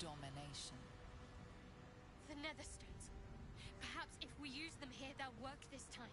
domination. The Netherstones. Perhaps if we use them here, they'll work this time.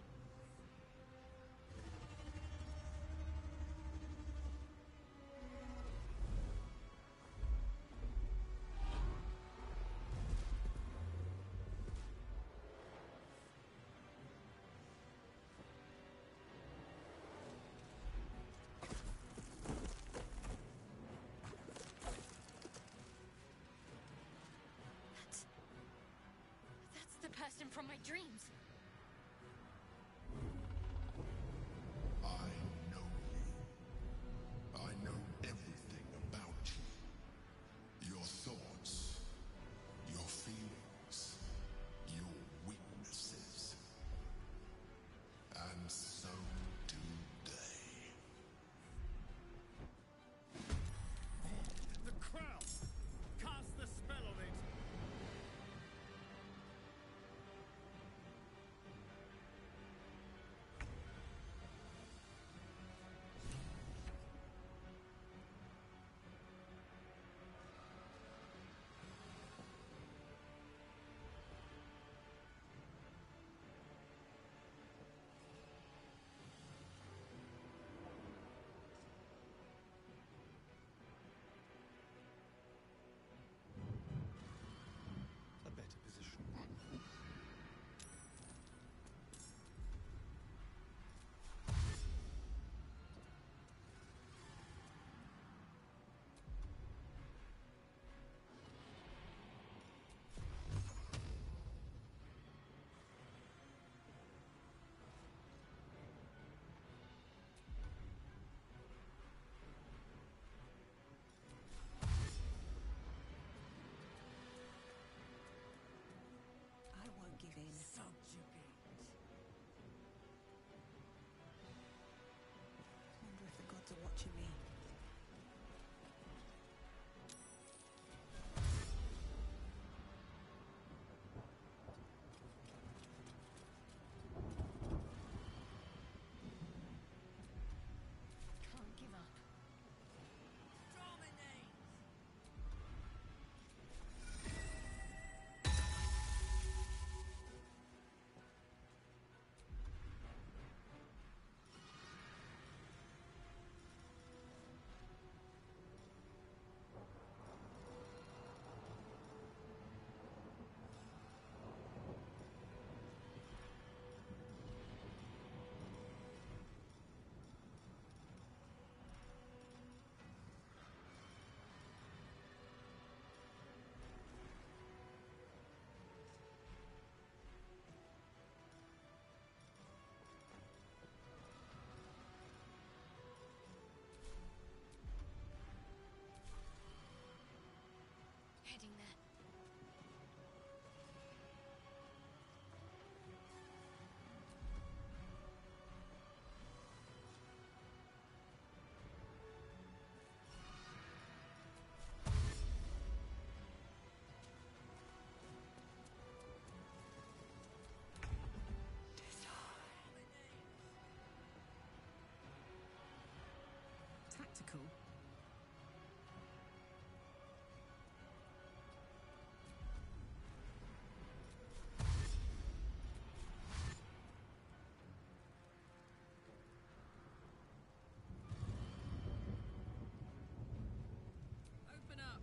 That's the person from my dreams. I know you. I know everything about you. Your thoughts, your feelings, your weaknesses. And so do they. The crown! Cast the spell on it! A better position. I won't give in. Subjugate. Wonder if the gods are watching me. Can't give up. Dominate! Heading there. Tactical. Open up!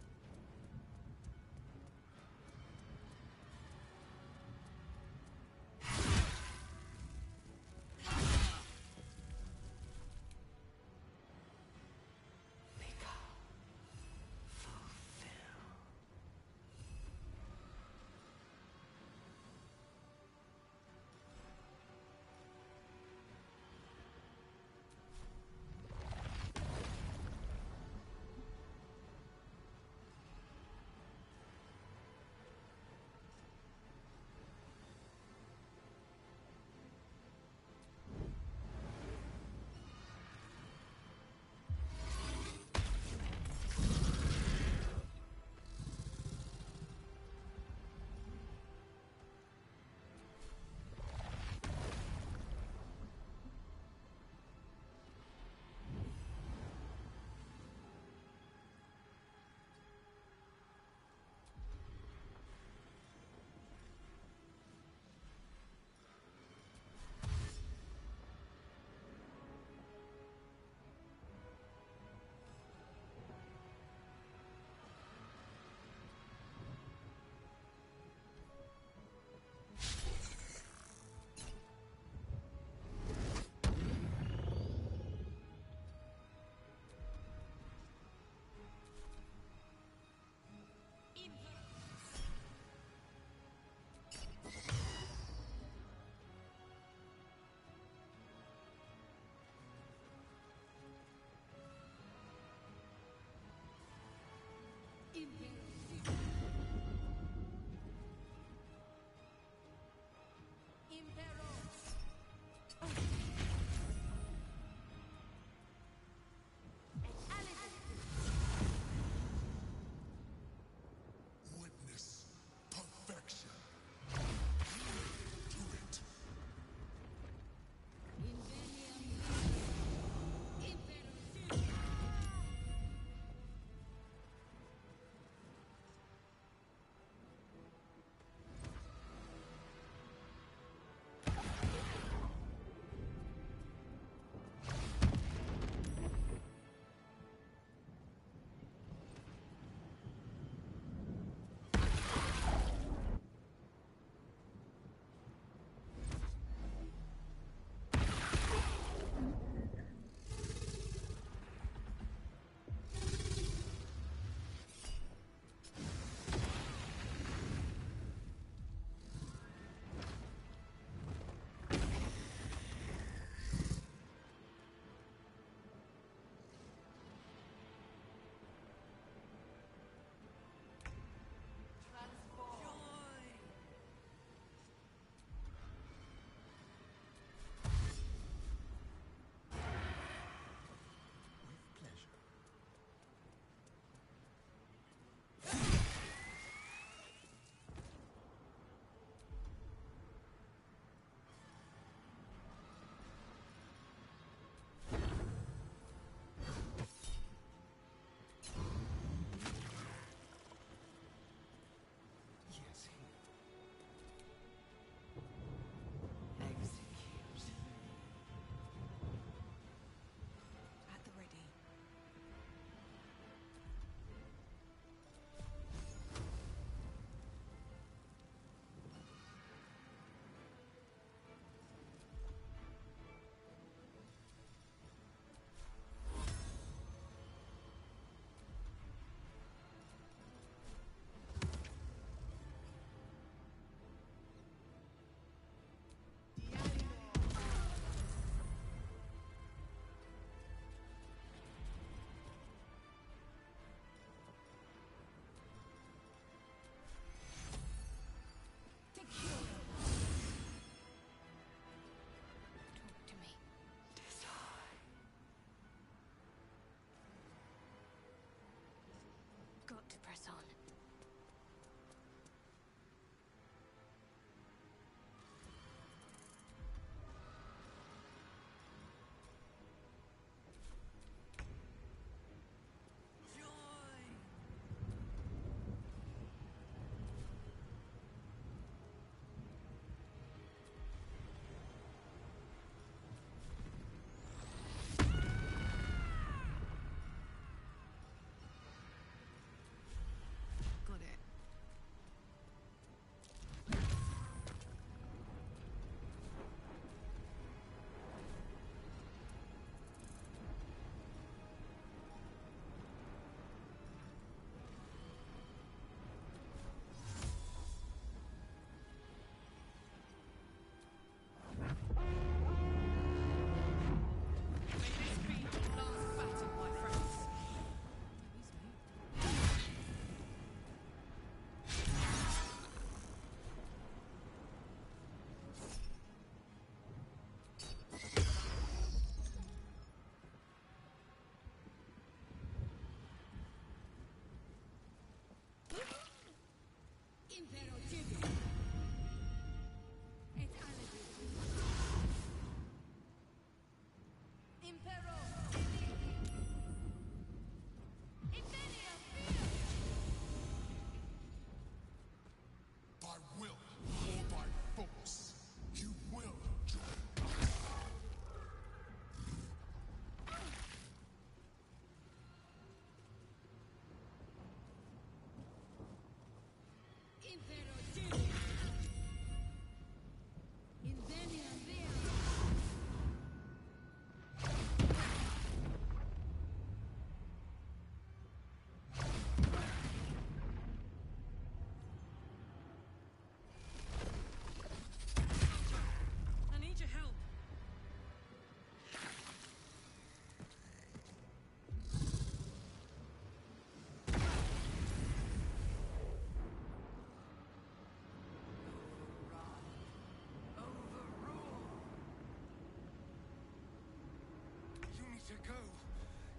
to go.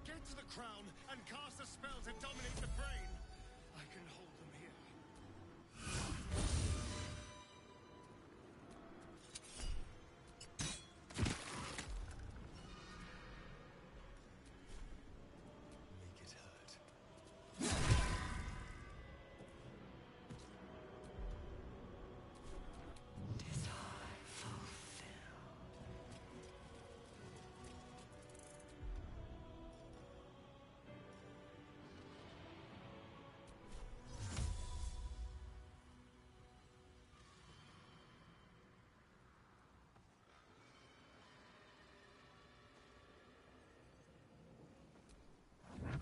Get to the crown and cast a spell to dominate the brain. I can hold them here. Make it hurt. Got to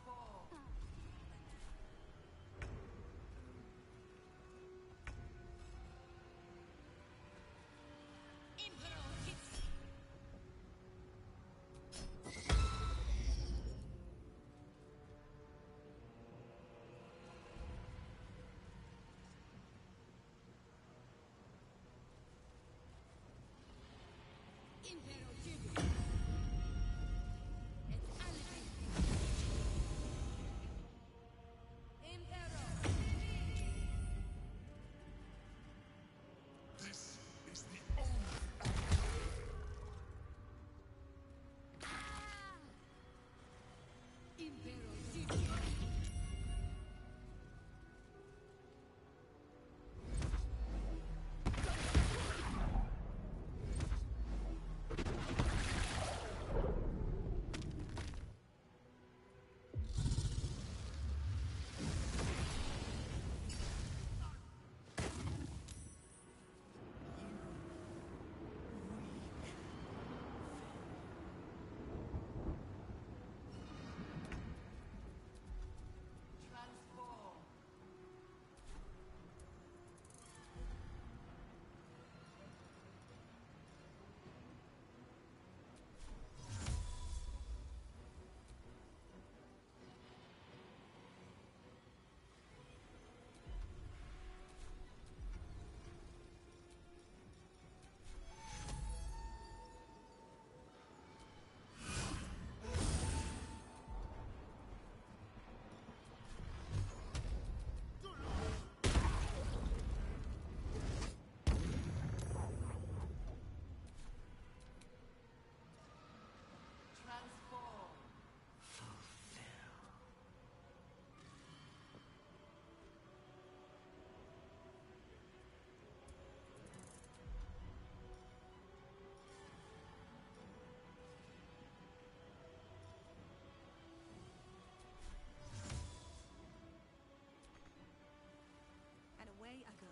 focus. This is the only And away I go.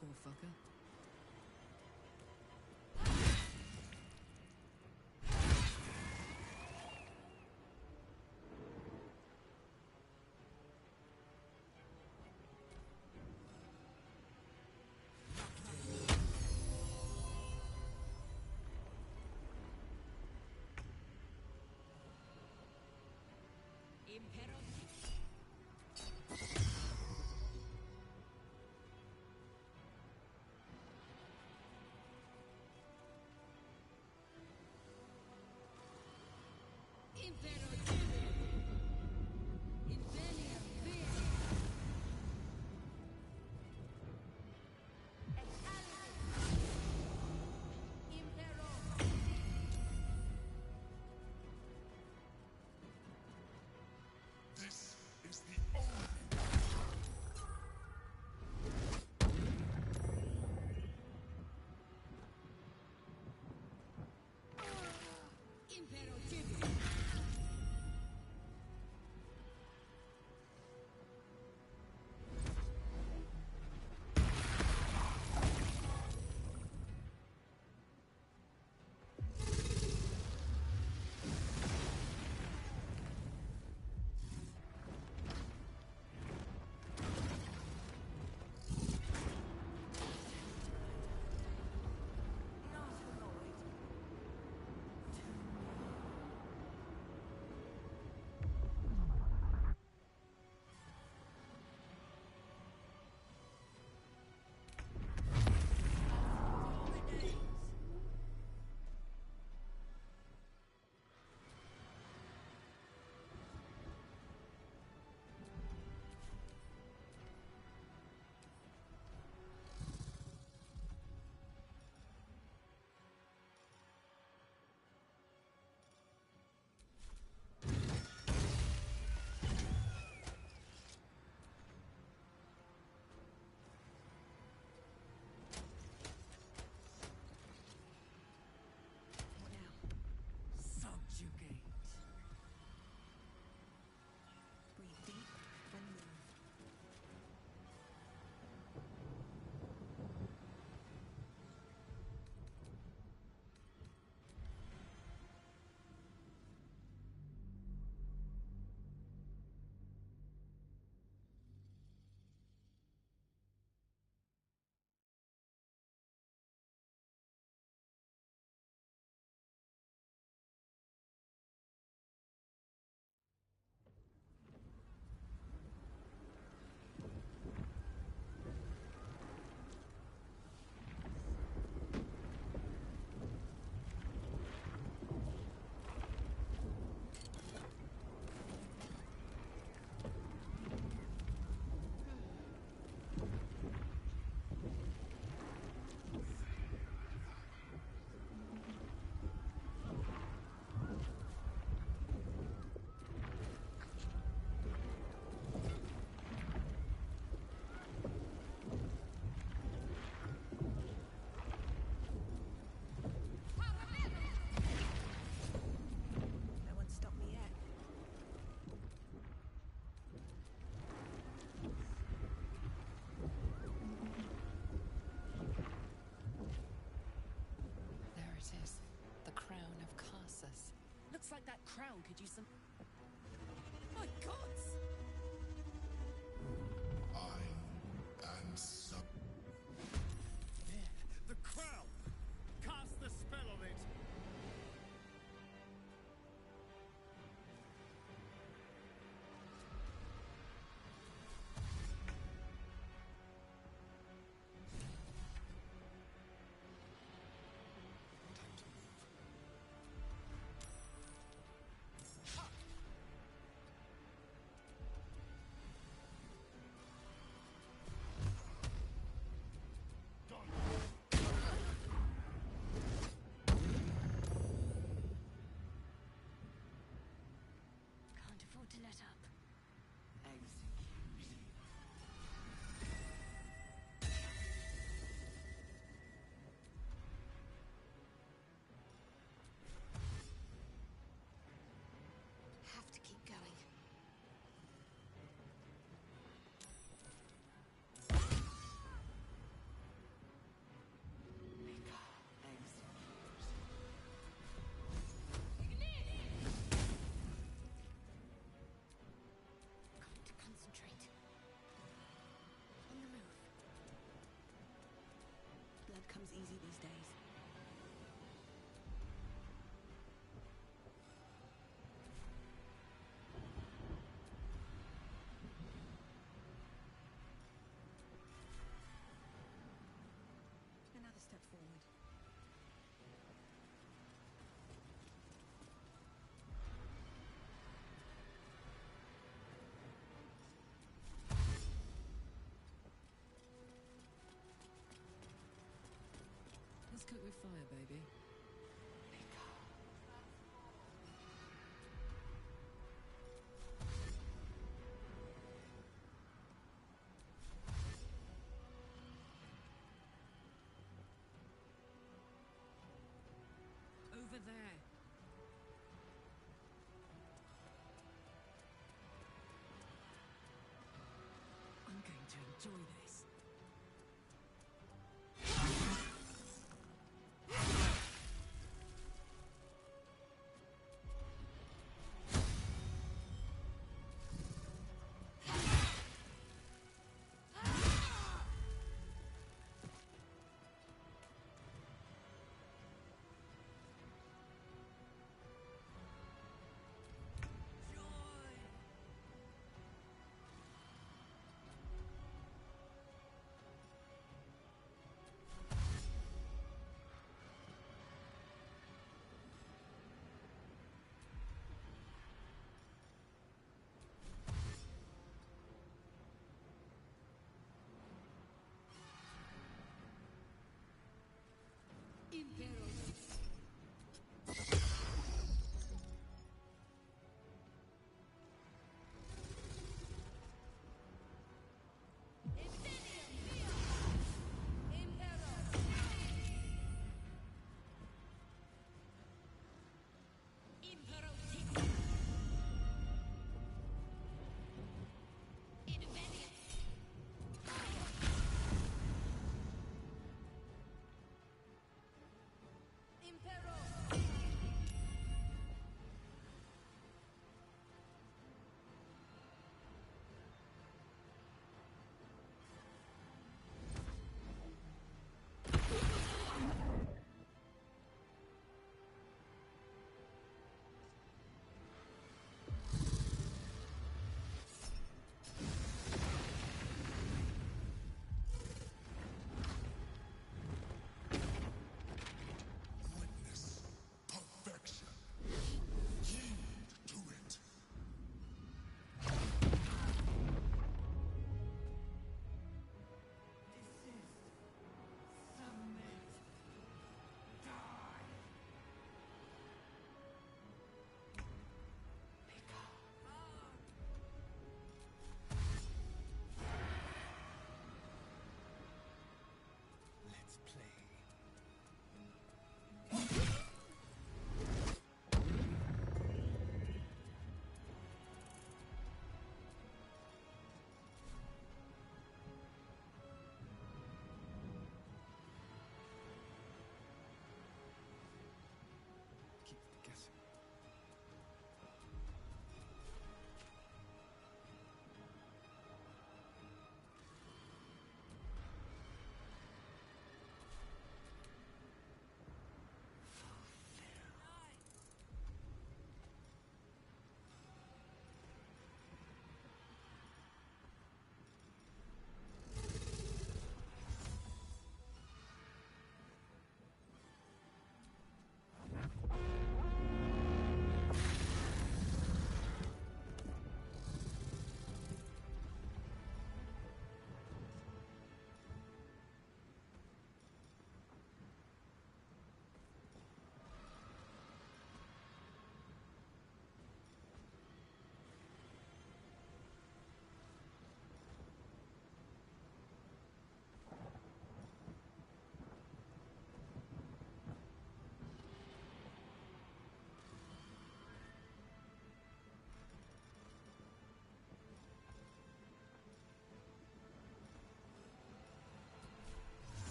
Poor fucker. crown could use some... My gods! And so. There, the crown! Cast the spell on it! Time to move. Can't afford to let up. Have to keep going. Got to concentrate. On the move. Blood comes easy these days. Another step forward. Let's cook with fire, baby. Over there. I'm going to enjoy this.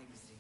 Execute.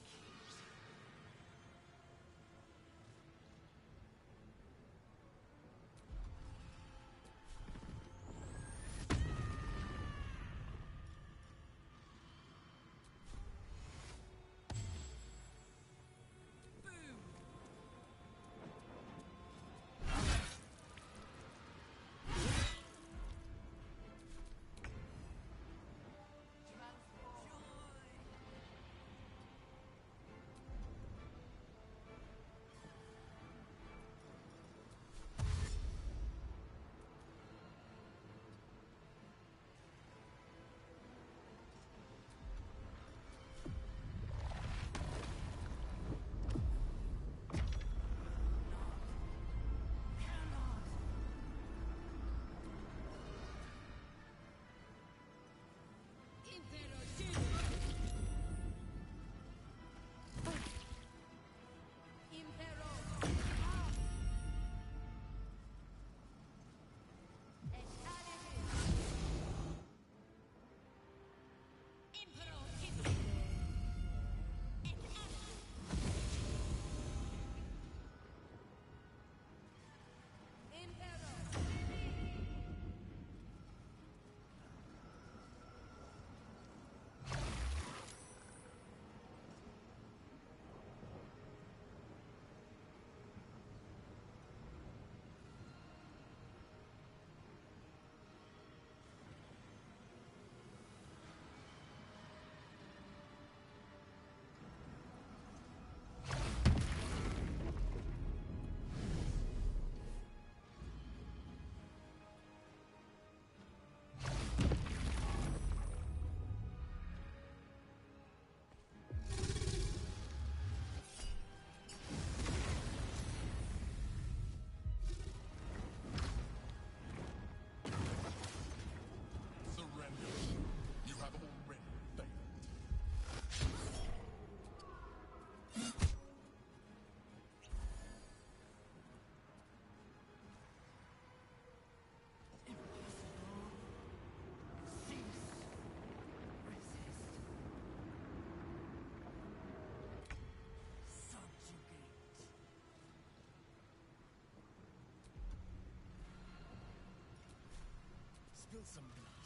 Spill some blood.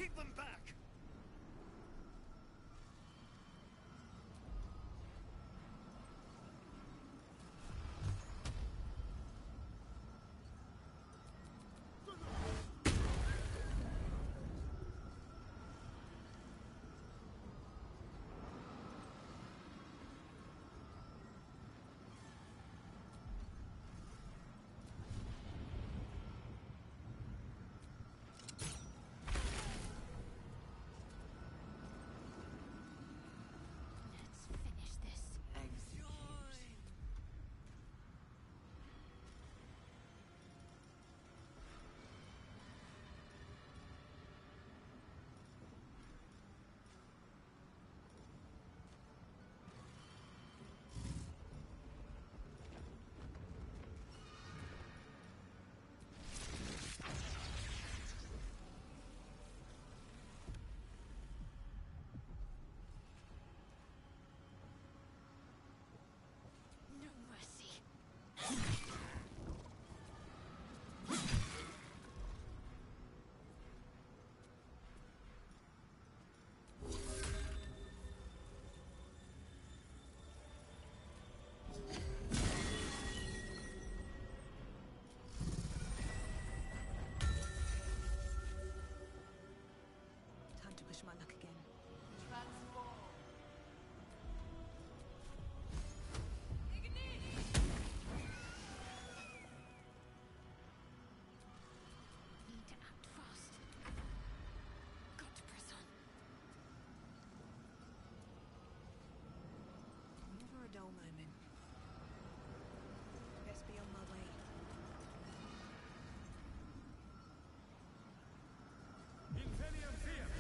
Keep them back! Let's finish this. No mercy. Time to push my luck again. Need to act fast. Got to press on. Never a dull moment. Best be on my way. Inveniam Fiat!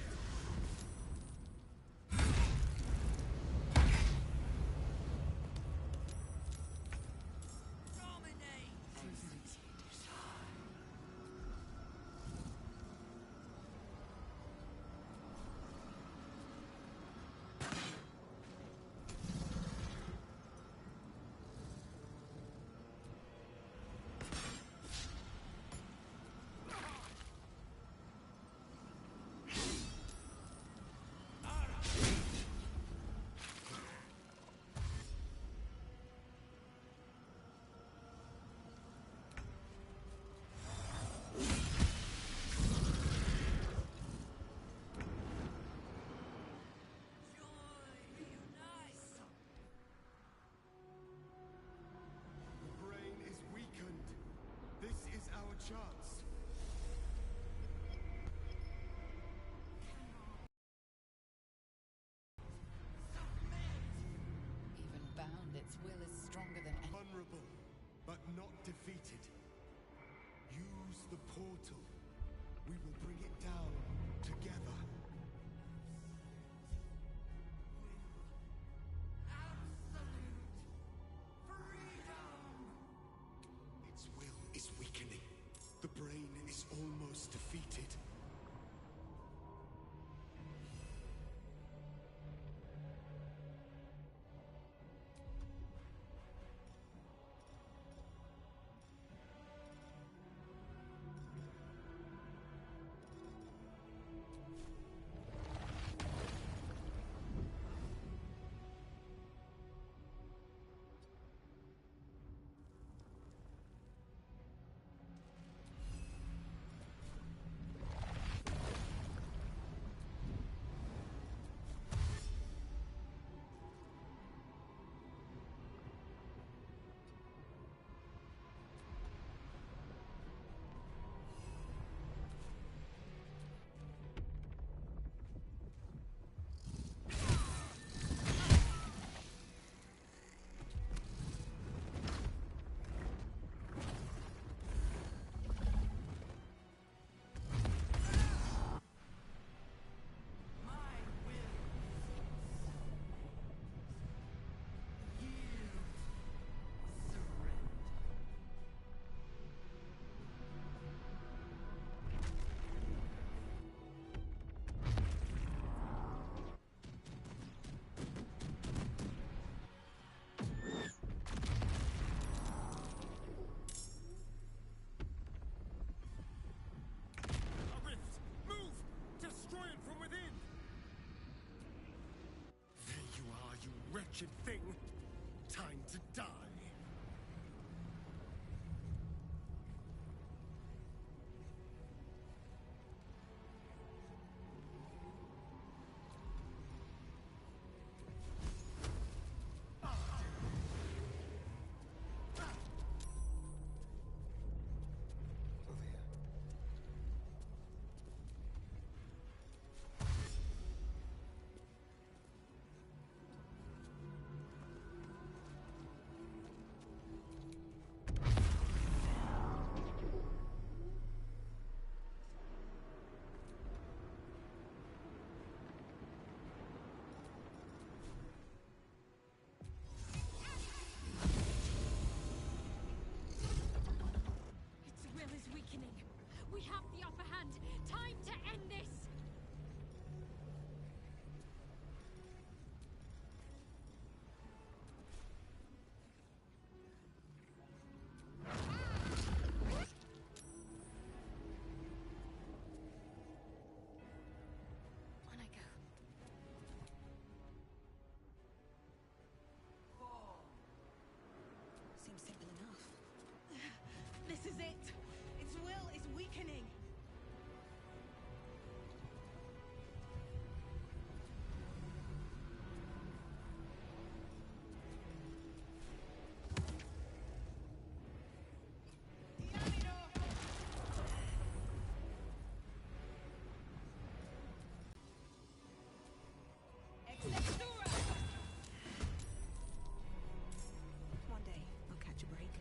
The brain is weakened. This is our chance. Even bound, its will is stronger than any. Vulnerable, but not defeated. Use the portal. We will bring it down together. Its will is weakening. The brain is almost defeated. wretched thing. Time to die. Over here. Its will is weakening. We have the upper hand. Time to end this! On I go. Seems simple enough. This is it. Its will is weakening. One day, I'll catch a break.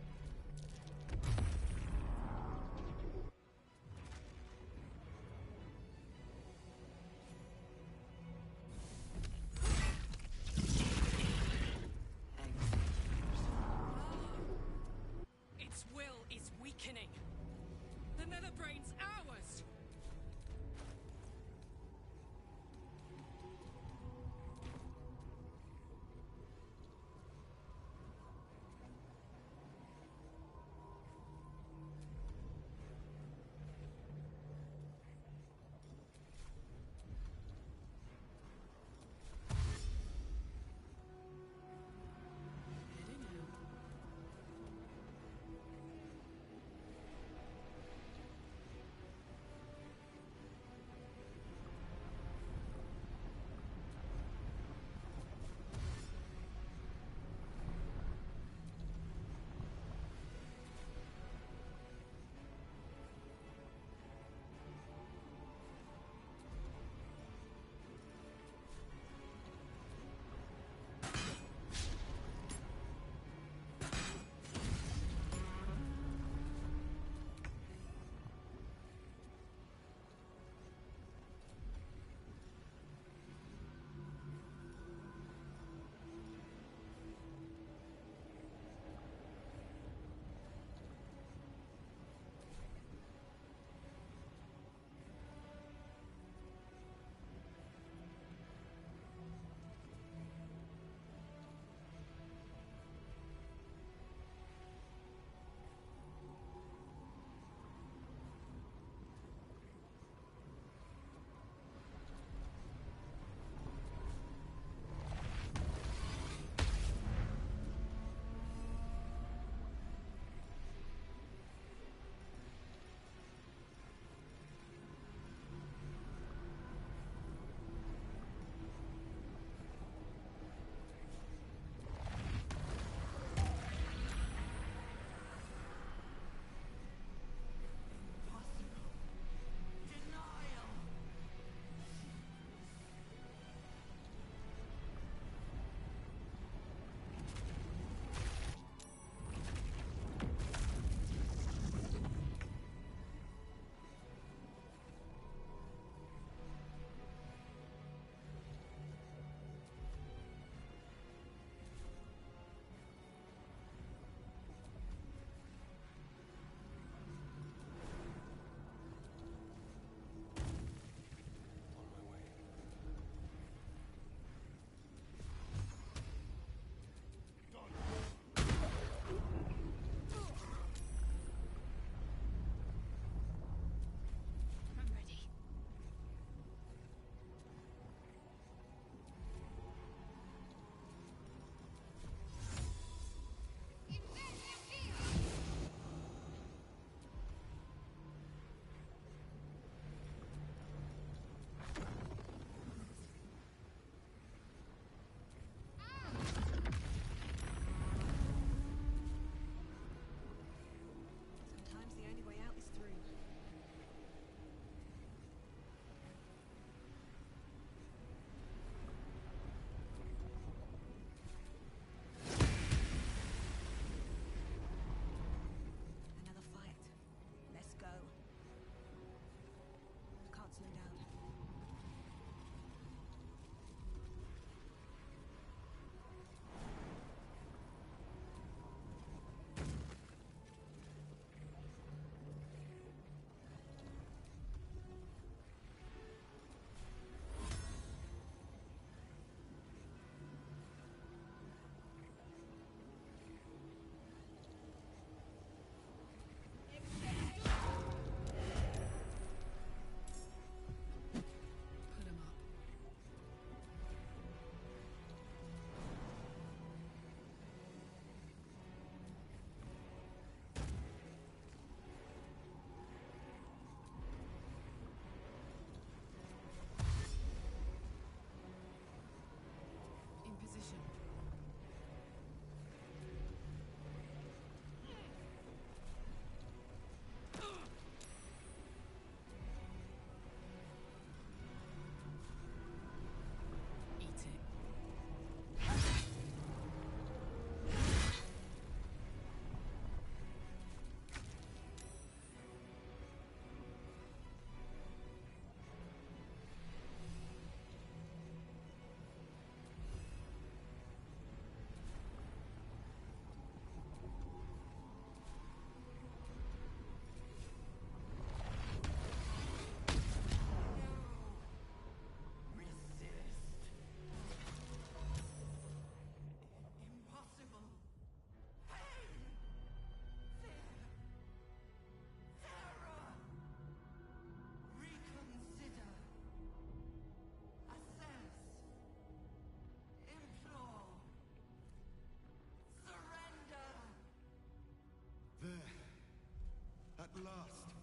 last,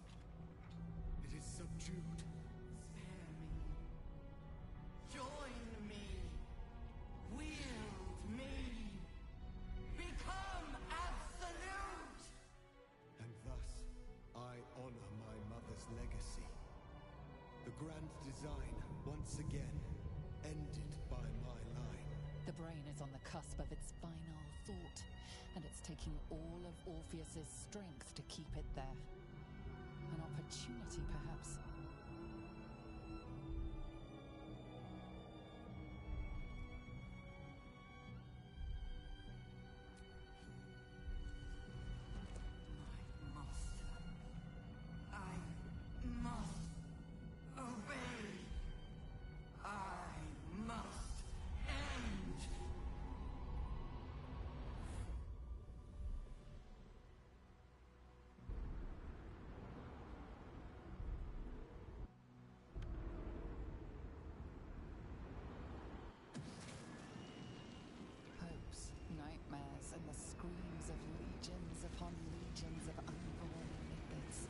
it is subdued. Spare me. Join me. Wield me. Become absolute. And thus, I honor my mother's legacy. The grand design, once again, ended by my line. The brain is on the cusp of its final thought, and it's taking all of Orpheus's strength to keep it there. An opportunity, perhaps. My master. I must obey. I must end. Hopes, nightmares, and the screams of legions upon legions of unborn mythics.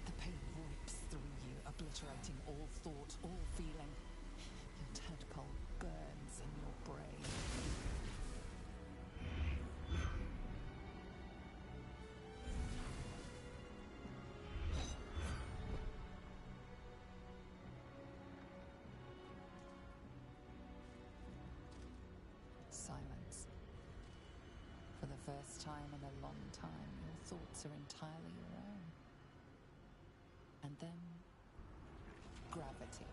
The pain rips through you, obliterating all thought, all feeling. Your tadpole burns in your brain. Silence. For the first time in a long time, your thoughts are entirely your own. And then, gravity.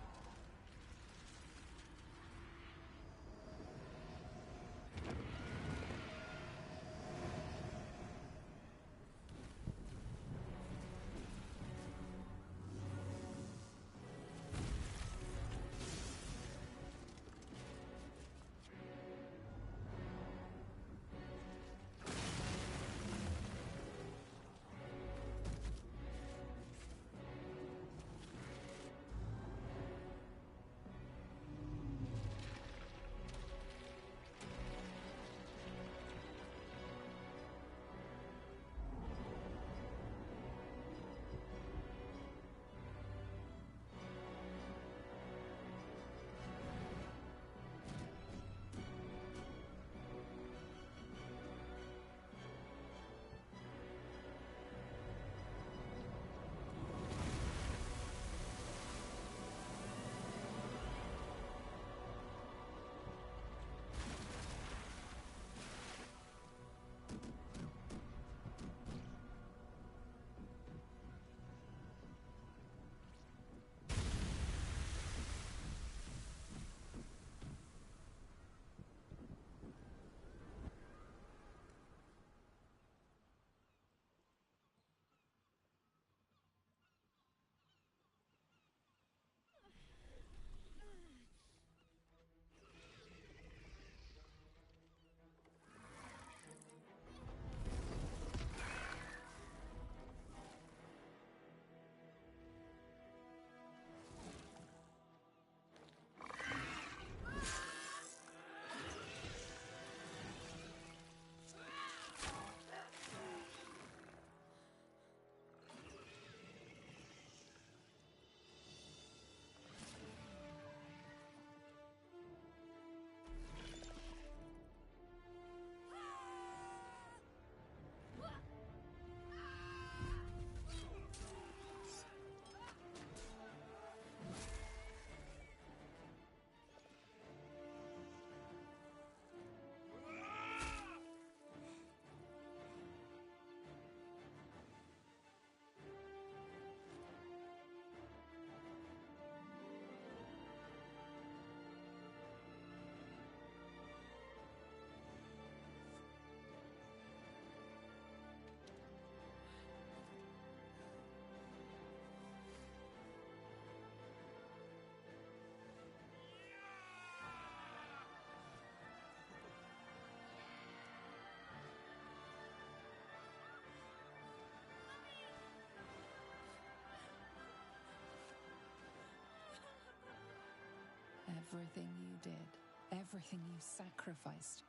Everything you did, everything you sacrificed,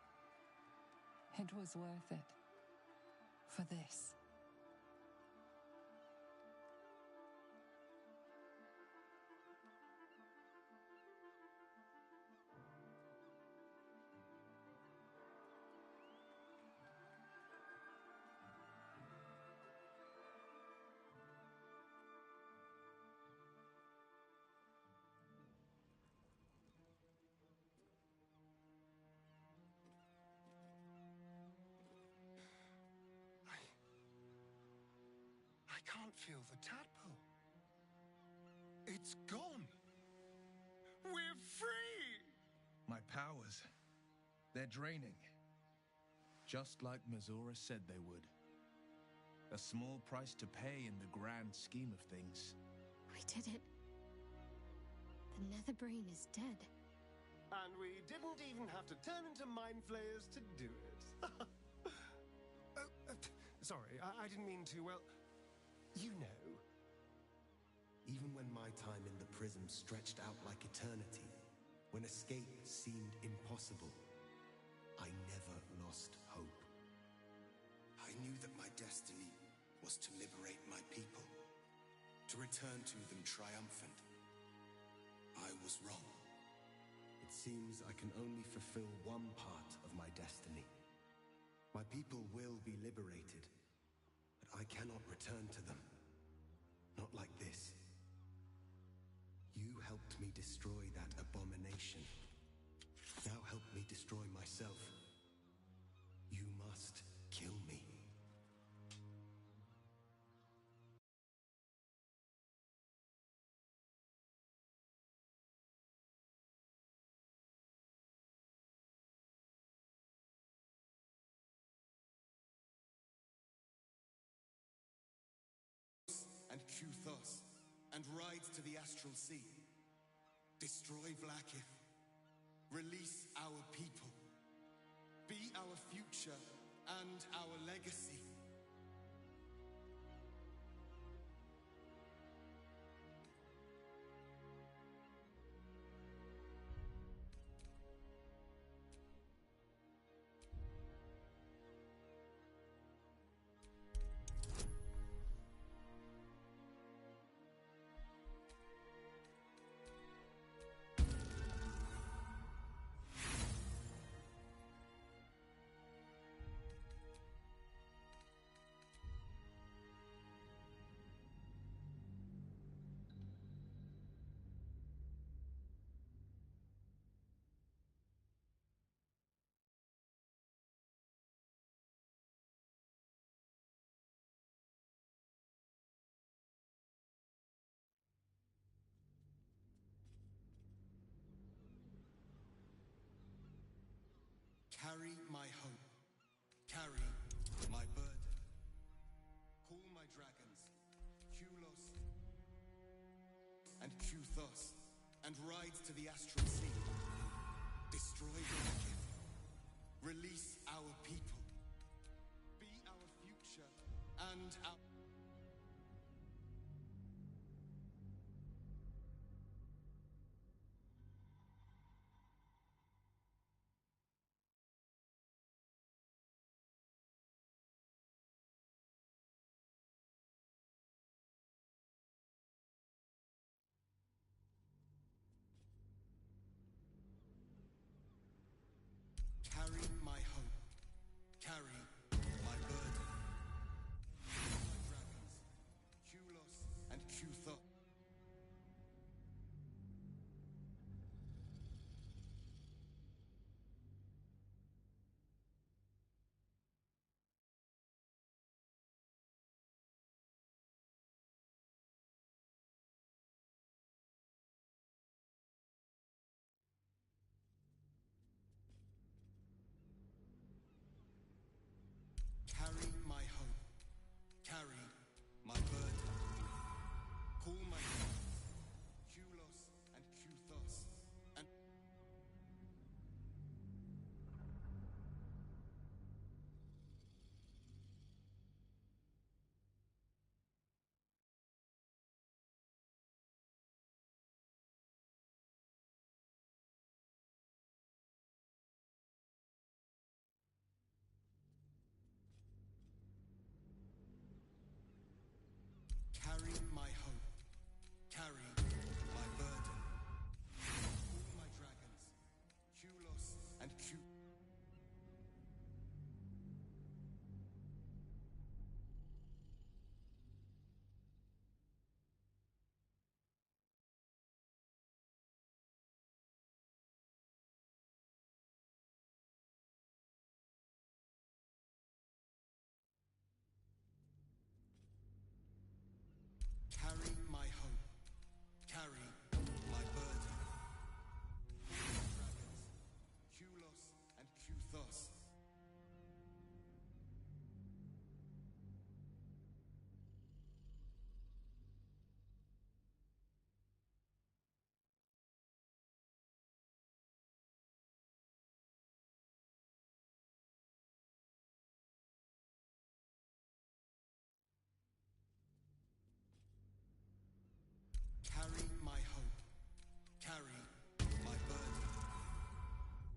It was worth it. For this. I can't feel the tadpole. It's gone. We're free! My powers, they're draining. Just like Mazora said they would. A small price to pay in the grand scheme of things. We did it. The Nether Brain is dead. And we didn't even have to turn into mind flayers to do it. Sorry, I didn't mean to, well, you know. Even when my time in the prism stretched out like eternity, when escape seemed impossible, I never lost hope. I knew that my destiny was to liberate my people, to return to them triumphant. I was wrong. It seems I can only fulfill one part of my destiny. My people will be liberated, but I cannot return to them. Not like this. You helped me destroy that abomination. Now help me destroy myself. You must kill me. And Kuthos, and ride to the Astral Sea. Destroy Vlaakith. Release our people. Be our future and our legacy. Carry my hope. Carry my burden. Call my dragons, Kulos and Kuthos, and ride to the Astral Sea. Destroy Vlaakith. Release our people. Be our future and our... Carry my hope. Carry my burden. Carry my hope. Carry my burden. All my dragons. Kulos and Q. Carry my hope. Carry my burden. Dragons. Kulos and Kuthos. Carry my hope. Carry my burden.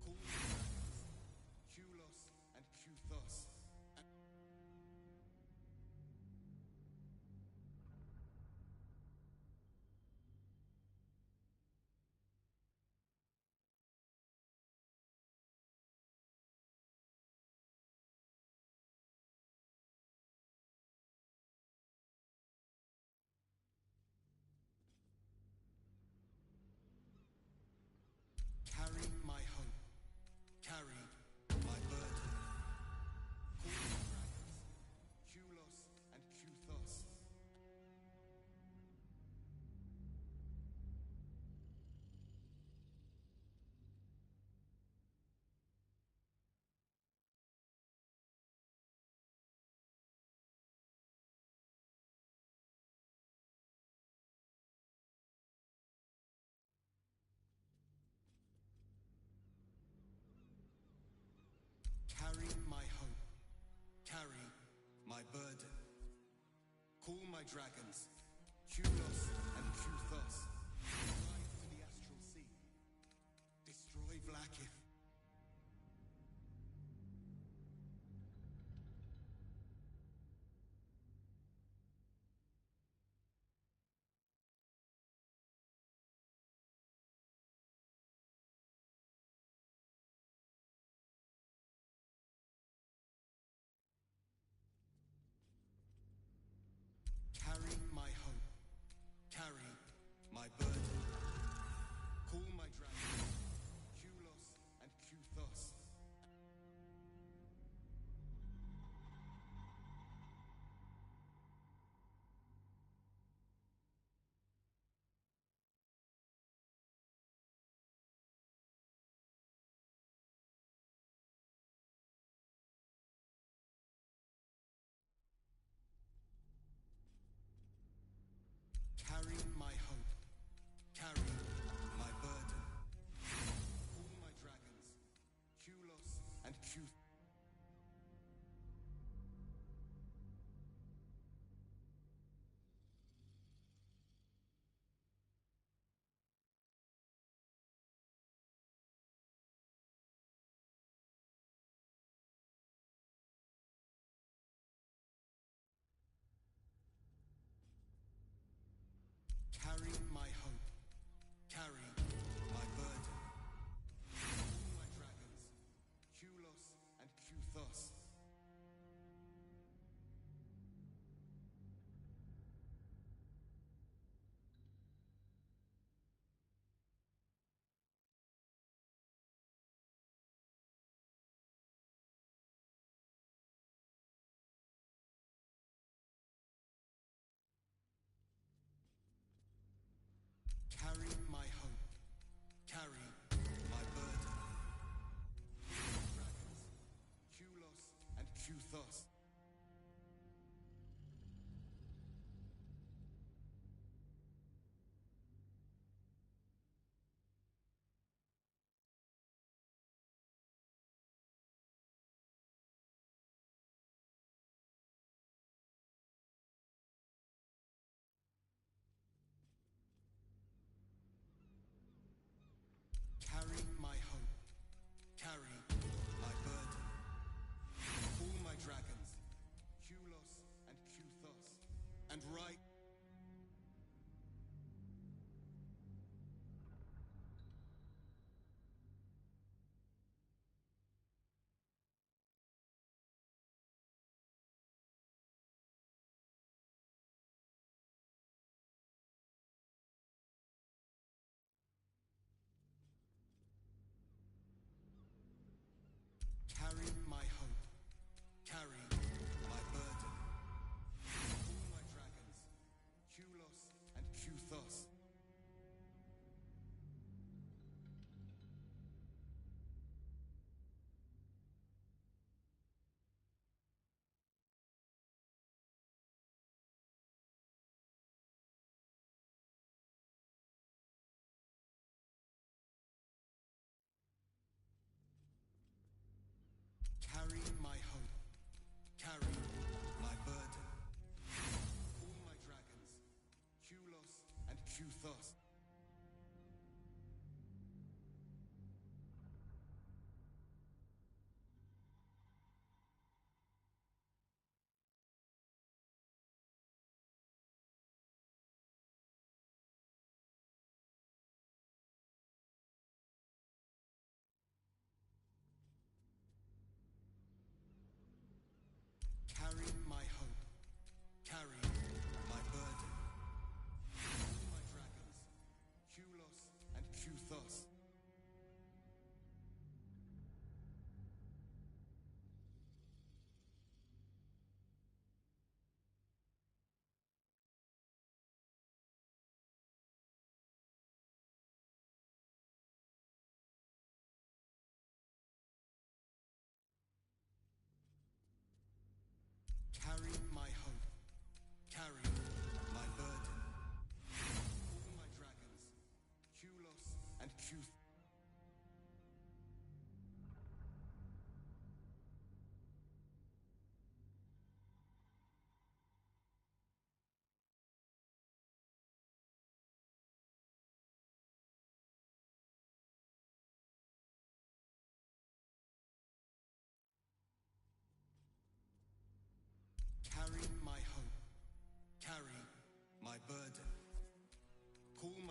Call the dragons. Kulos and Kuthos. Carry my hope. Carry my burden. Call the dragons. Kulos and Kuthos. Carry my hope. Carry my burden. Call my dragons. Kulos and Kuthos. Rise to the astral sea. Destroy Vlaakith. Carry my hope. Carry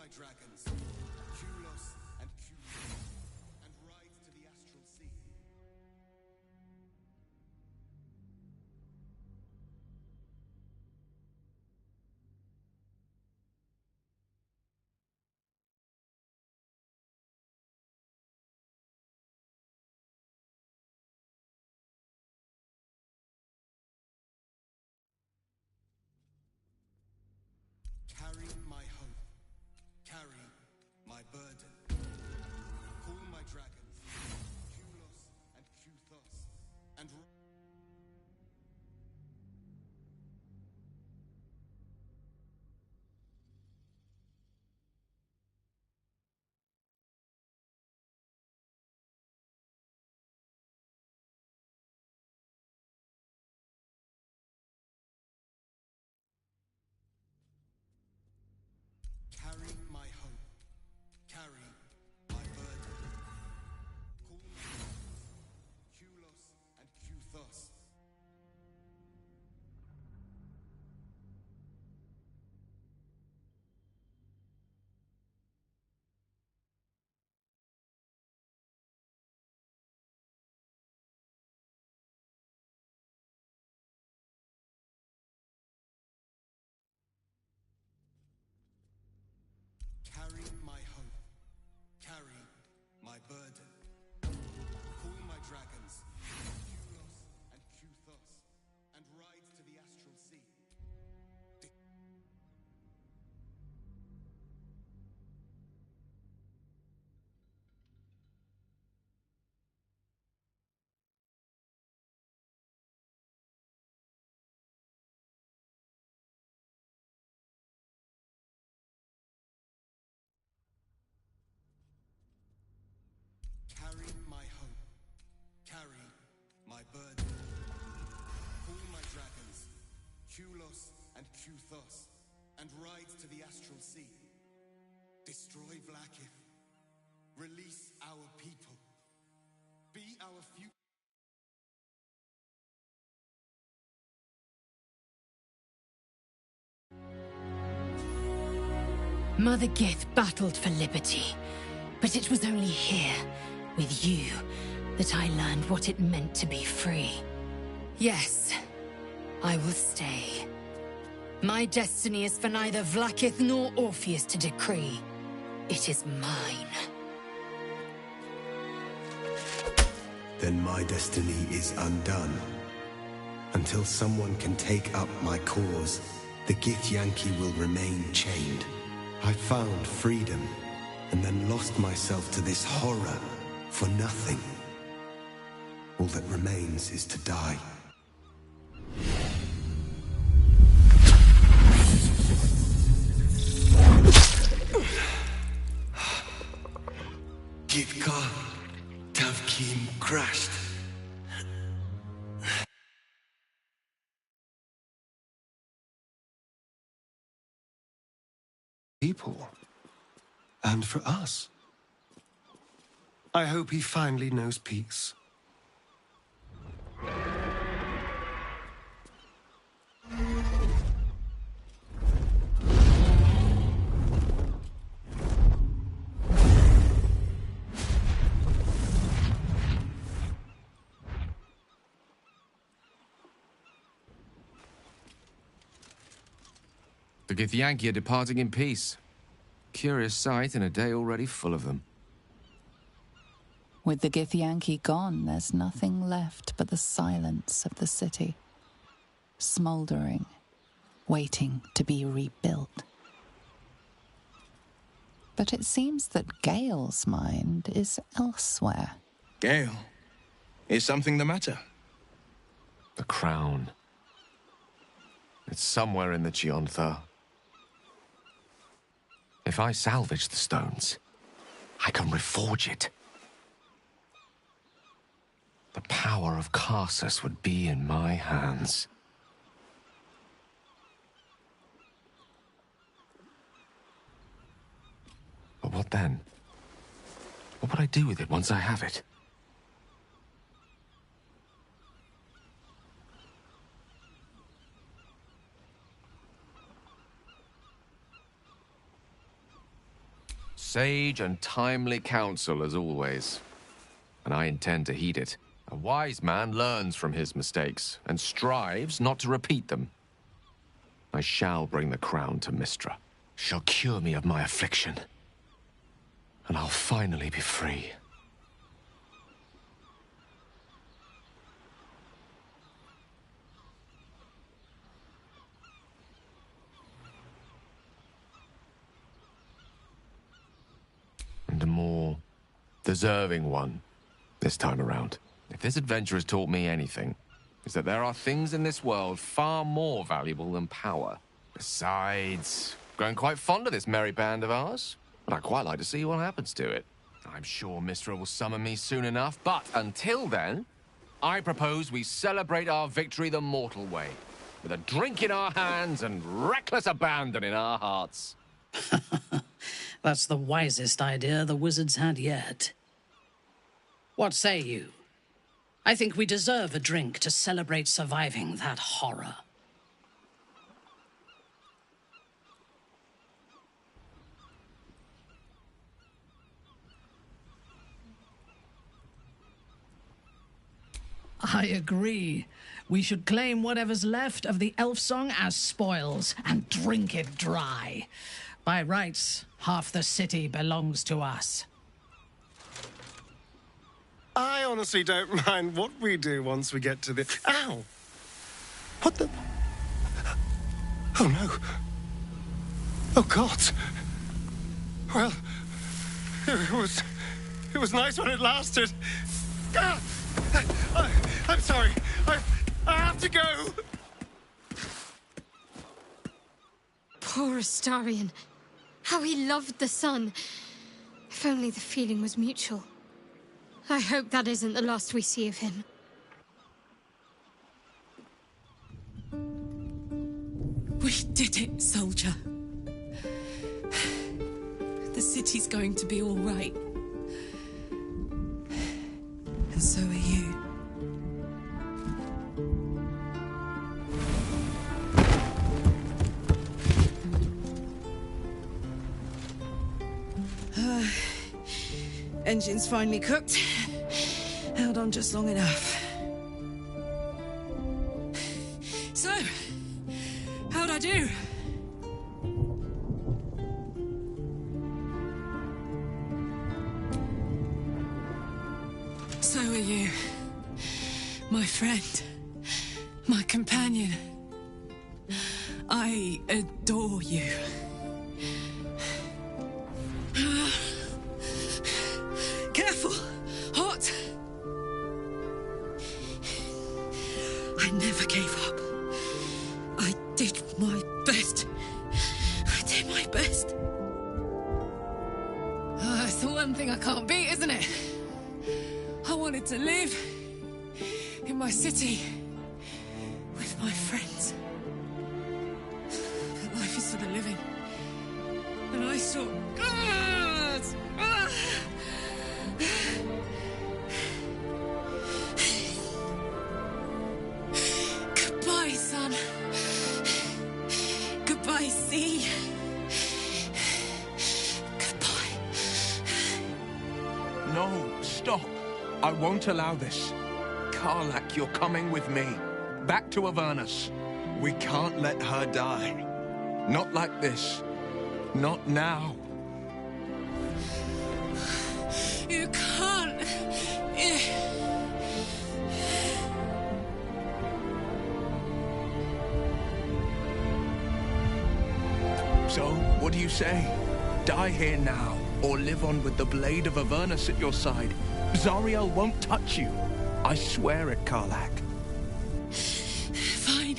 my dragons, Kulos and Kulos, and ride to the astral sea. Carry my hope, carry my burden. Call my dragons, Kulos and Kuthos, and carry my hope, carry my burden. Call my dragons, Kulos and Kuthos. Carry my hope, carry my burden. Call my dragons, Kulos and Kuthos, and ride to the astral sea. Carry my hope, carry my burden. Call my dragons, Kulos and Kuthos, and ride to the astral sea. Destroy Vlaakith. Release our people. Be our future. Mother Gith battled for liberty, but it was only here, with you, that I learned what it meant to be free. Yes, I will stay. My destiny is for neither Vlaakith nor Orpheus to decree. It is mine. Then my destiny is undone. Until someone can take up my cause, the Githyanki will remain chained. I found freedom, and then lost myself to this horror for nothing. All that remains is to die. Githka Tavkim crashed. People. And for us. I hope he finally knows peace. The Githyanki are departing in peace. Curious sight in a day already full of them. With the Githyanki gone, there's nothing left but the silence of the city. Smouldering, waiting to be rebuilt. But it seems that Gale's mind is elsewhere. Gale, is something the matter? The crown. It's somewhere in the Chiontha. If I salvage the stones, I can reforge it. The power of Karsus would be in my hands. But what then? What would I do with it once I have it? Sage and timely counsel, as always. And I intend to heed it. A wise man learns from his mistakes and strives not to repeat them. I shall bring the crown to Mistra. She'll cure me of my affliction. And I'll finally be free. And a more deserving one this time around. If this adventure has taught me anything, it's that there are things in this world far more valuable than power. Besides, growing quite fond of this merry band of ours, but I'd quite like to see what happens to it. I'm sure Mistra will summon me soon enough, but until then, I propose we celebrate our victory the mortal way, with a drink in our hands and reckless abandon in our hearts. That's the wisest idea the wizards had yet. What say you? I think we deserve a drink to celebrate surviving that horror. I agree. We should claim whatever's left of the elf song as spoils and drink it dry. By rights, half the city belongs to us. I honestly don't mind what we do once we get to the... Ow! What the... Oh, no. Oh, God. Well, it was nice when it lasted. Ah! I'm sorry. I have to go. Poor Astarion. How he loved the sun. If only the feeling was mutual. I hope that isn't the last we see of him. We did it, soldier. The city's going to be all right. And so are you. Engine's finally cooked. Held on just long enough. So, how'd I do? So are you. My friend. My companion. I adore you. Careful! Hot! I never gave up. I did my best. I did my best. It's the one thing I can't beat, isn't it? I wanted to live in my city with my friends. But life is for the living. And I saw... Goodbye, sun. Goodbye, sea. Goodbye. No, stop. I won't allow this. Karlak, you're coming with me. Back to Avernus. We can't let her die. Not like this. Not now. You can't. So, what do you say? Die here now, or live on with the blade of Avernus at your side. Zariel won't touch you. I swear it, Karlak. Fine.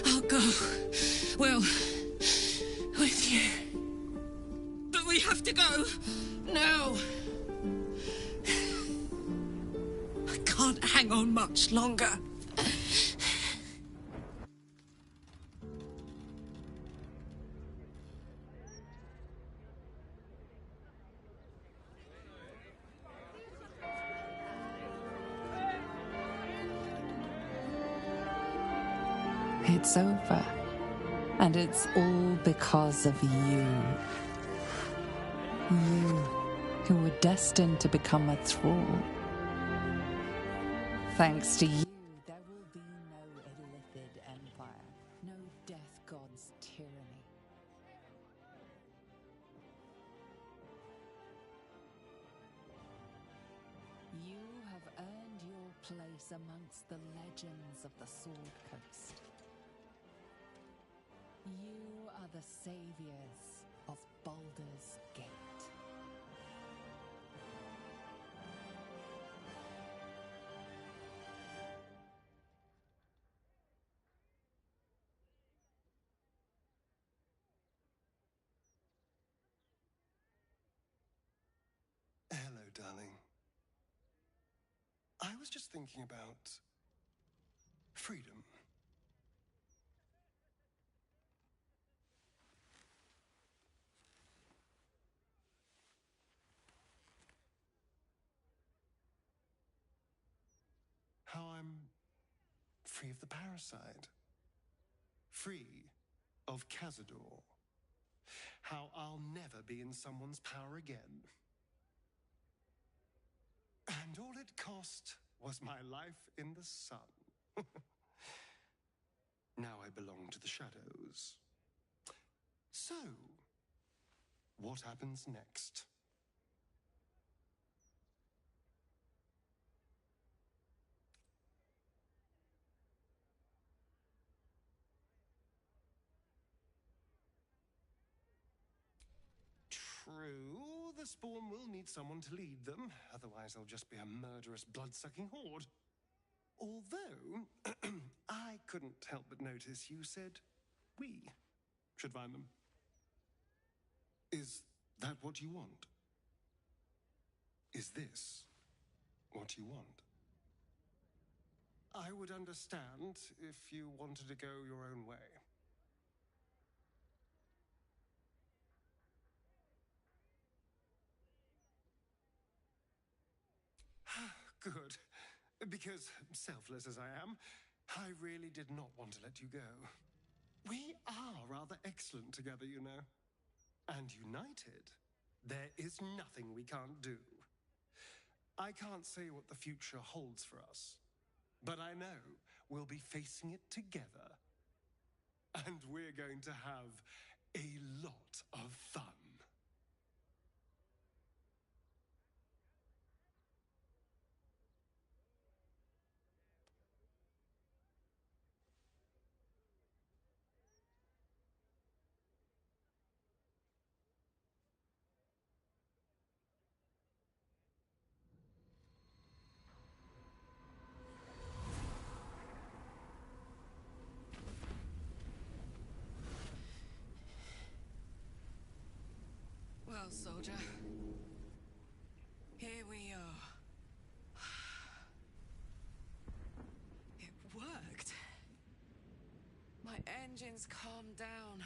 I'll go. Well, with you. But we have to go. No. I can't hang on much longer. It's over. And it's all because of you. You, who were destined to become a thrall. Thanks to you, there will be no Illithid Empire, no Death God's tyranny. You have earned your place amongst the legends of the Sword Coast. You are the saviors of Baldur's Gate. Hello, darling. I was just thinking about freedom. How I'm free of the parasite. Free of Cazador. How I'll never be in someone's power again. And all it cost was my life in the sun. Now I belong to the shadows. So, what happens next? True, the Spawn will need someone to lead them, otherwise they'll just be a murderous, blood-sucking horde. Although, I couldn't help but notice you said we should find them. Is that what you want? Is this what you want? I would understand if you wanted to go your own way. Good. Because, selfless as I am, I really did not want to let you go. We are rather excellent together, you know. And united, there is nothing we can't do. I can't say what the future holds for us, but I know we'll be facing it together. And we're going to have a lot of fun. Well, soldier, here we are. It worked. My engines calmed down.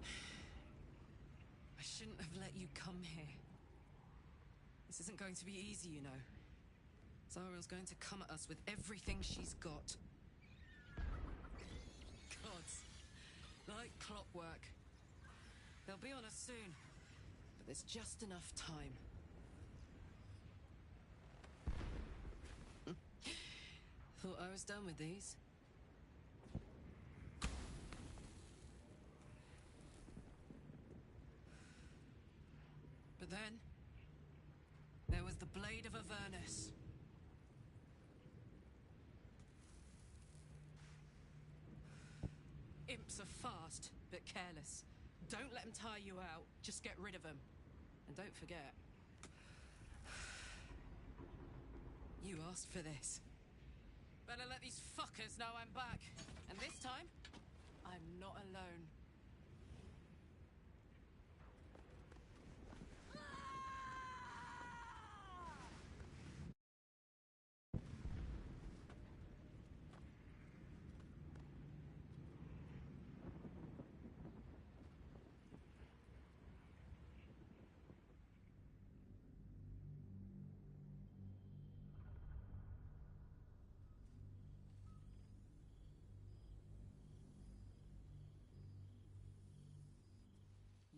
I shouldn't have let you come here. This isn't going to be easy, you know. Zariel's going to come at us with everything she's got. Gods, like clockwork. They'll be on us soon, but there's just enough time. Thought I was done with these. But then, there was the Blade of Avernus. Imps are fast, but careless. Don't let them tire you out, just get rid of them. And don't forget, you asked for this. Better let these fuckers know I'm back. And this time, I'm not alone.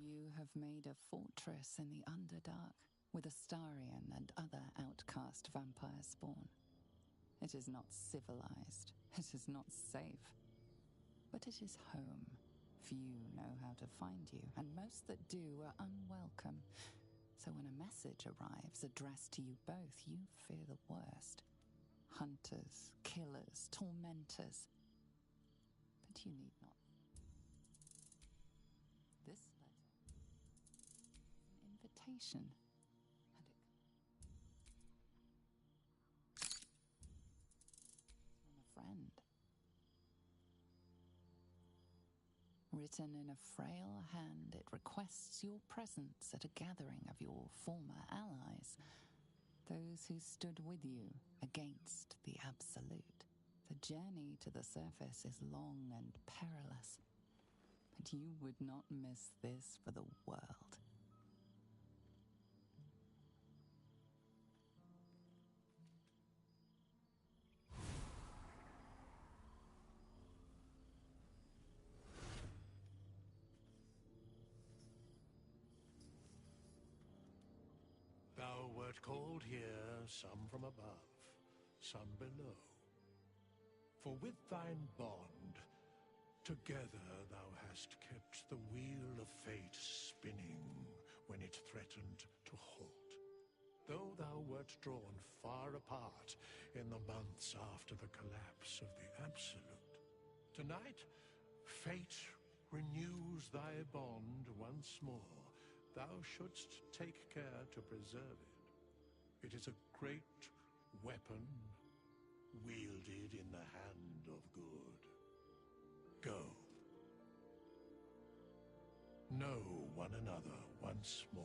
You have made a fortress in the Underdark with Astarion and other outcast vampire spawn. It is not civilized, it is not safe, but it is home. Few know how to find you, and most that do are unwelcome. So when a message arrives addressed to you both, you fear the worst. Hunters, killers, tormentors. But you need not. This letter is an invitation, and it from a friend. Written in a frail hand, it requests your presence at a gathering of your former allies, those who stood with you against the Absolute. The journey to the surface is long and perilous, but you would not miss this for the world. Thou wert called here, some from above, some below. For with thine bond, together thou hast kept the wheel of fate spinning when it threatened to halt. Though thou wert drawn far apart in the months after the collapse of the Absolute, tonight fate renews thy bond once more. Thou shouldst take care to preserve it. It is a great weapon wielded in the hand of good. Go. Know one another once more.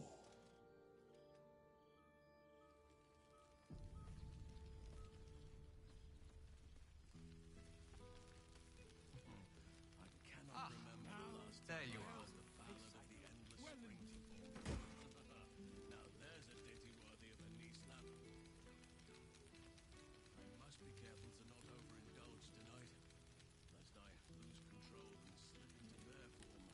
I cannot remember the last there time you I are. heard the ballad of the endless spring. Now there's a ditty worthy of a knee slap. I must be careful to not overindulge tonight, lest I lose control and slip into their form.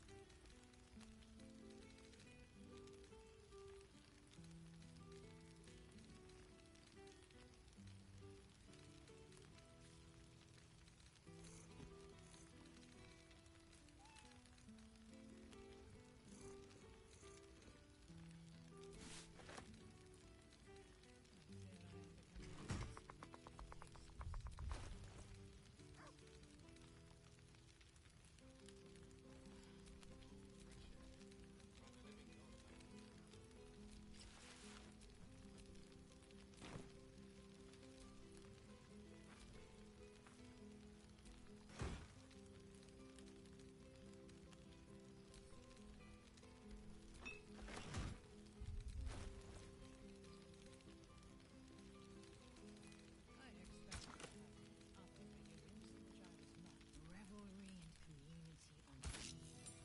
Revelry and community on magnificent.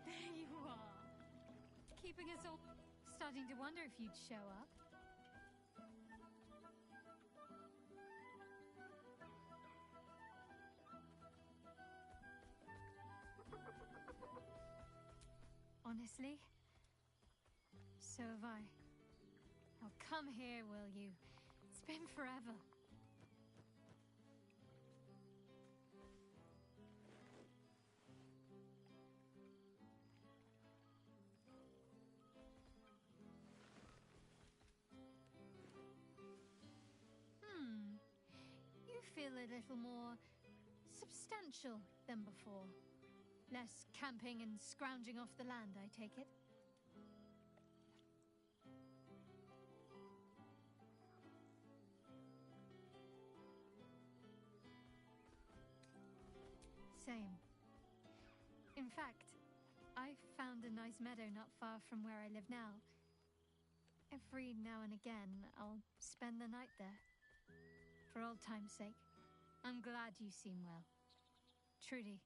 There you are. Keeping us all starting to wonder if you'd show up. Honestly, so have I. Now come here, will you? It's been forever. feel a little more substantial than before. Less camping and scrounging off the land, I take it. Same. In fact, I found a nice meadow not far from where I live now. Every now and again, I'll spend the night there. For old time's sake. I'm glad you seem well. Trudy.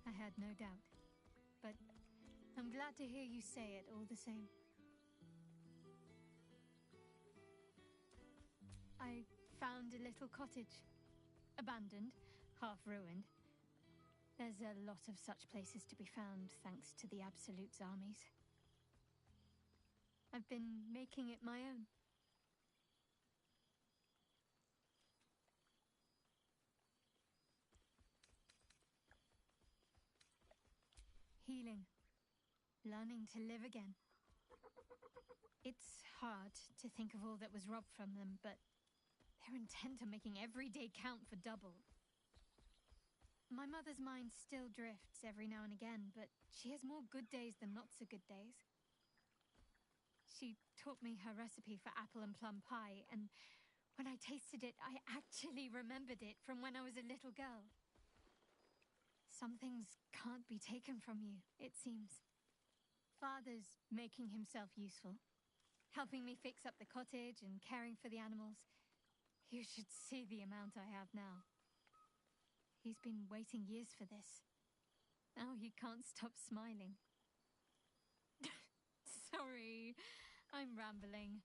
I had no doubt. But I'm glad to hear you say it all the same. I found a little cottage. Abandoned, half ruined. There's a lot of such places to be found thanks to the Absolute's armies. I've been making it my own. Healing. Learning to live again. It's hard to think of all that was robbed from them, but they're intent on making every day count for double. My mother's mind still drifts every now and again, but she has more good days than not so good days. She taught me her recipe for apple and plum pie, and when I tasted it, I actually remembered it from when I was a little girl. Some things can't be taken from you, it seems. Father's making himself useful, helping me fix up the cottage and caring for the animals. You should see the amount I have now. He's been waiting years for this. Now he can't stop smiling. Sorry, I'm rambling.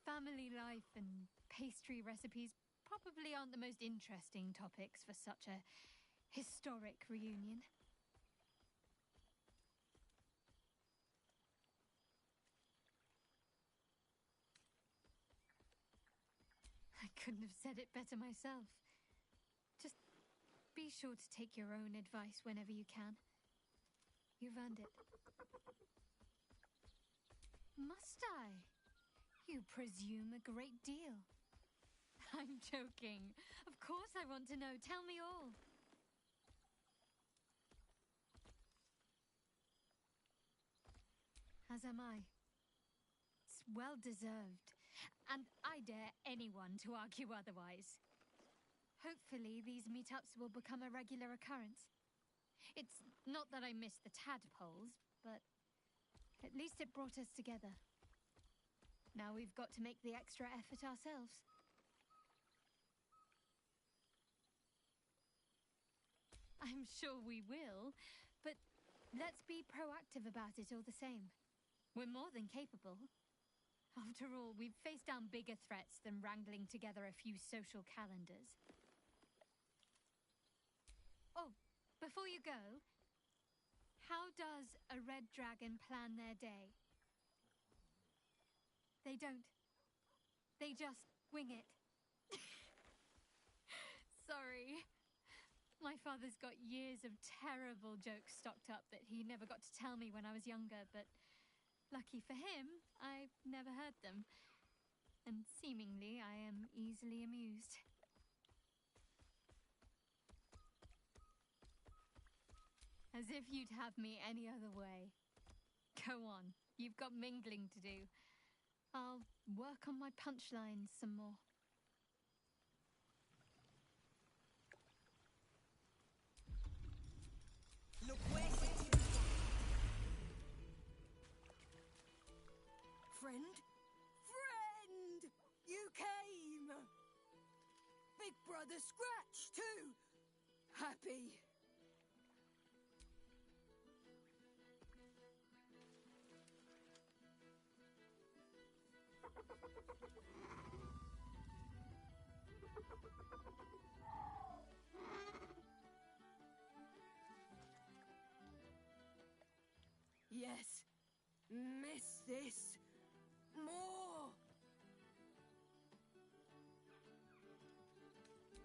Family life and pastry recipes probably aren't the most interesting topics for such a historic reunion. I couldn't have said it better myself. Just be sure to take your own advice whenever you can. You've earned it. Must I? You presume a great deal. I'm joking. Of course I want to know. Tell me all. As am I. It's well deserved, and I dare anyone to argue otherwise. Hopefully these meetups will become a regular occurrence. It's not that I miss the tadpoles, but at least it brought us together. Now we've got to make the extra effort ourselves. I'm sure we will, but let's be proactive about it all the same. We're more than capable. After all, we've faced down bigger threats than wrangling together a few social calendars. Oh, before you go, how does a red dragon plan their day? They don't. They just wing it. Sorry. My father's got years of terrible jokes stocked up that he never got to tell me when I was younger, but lucky for him, I've never heard them. And seemingly, I am easily amused. As if you'd have me any other way. Go on, you've got mingling to do. I'll work on my punchlines some more. Big Brother Scratch, too. Happy. Yes. Miss this. More.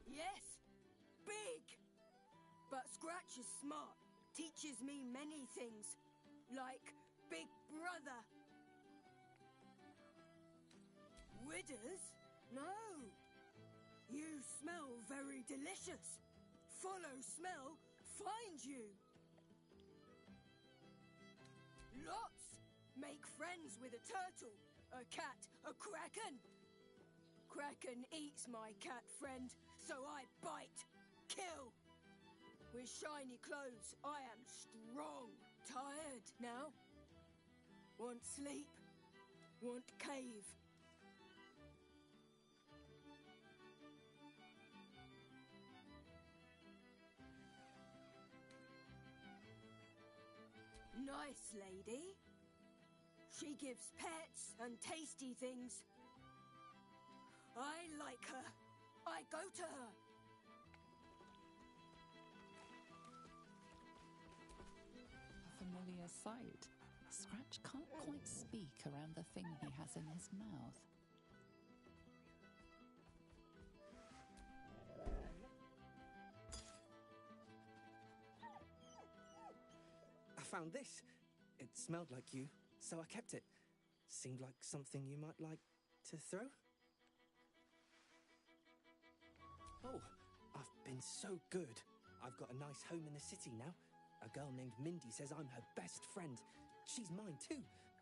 Yes. Big. But Scratch is smart. Teaches me many things. Like Big Brother. Withers? No. You smell very delicious. Follow smell, find you. Lots. Make friends with a turtle, a cat, a kraken. Kraken eats my cat friend, so I bite, kill. With shiny clothes, I am strong. Tired now. Want sleep. Want cave. Nice lady. She gives pets and tasty things. I like her. I go to her. A familiar sight. Scratch can't quite speak around the thing he has in his mouth. I found this. It smelled like you, so I kept it. Seemed like something you might like to throw. Oh, I've been so good. I've got a nice home in the city now. A girl named Mindy says I'm her best friend. She's mine too.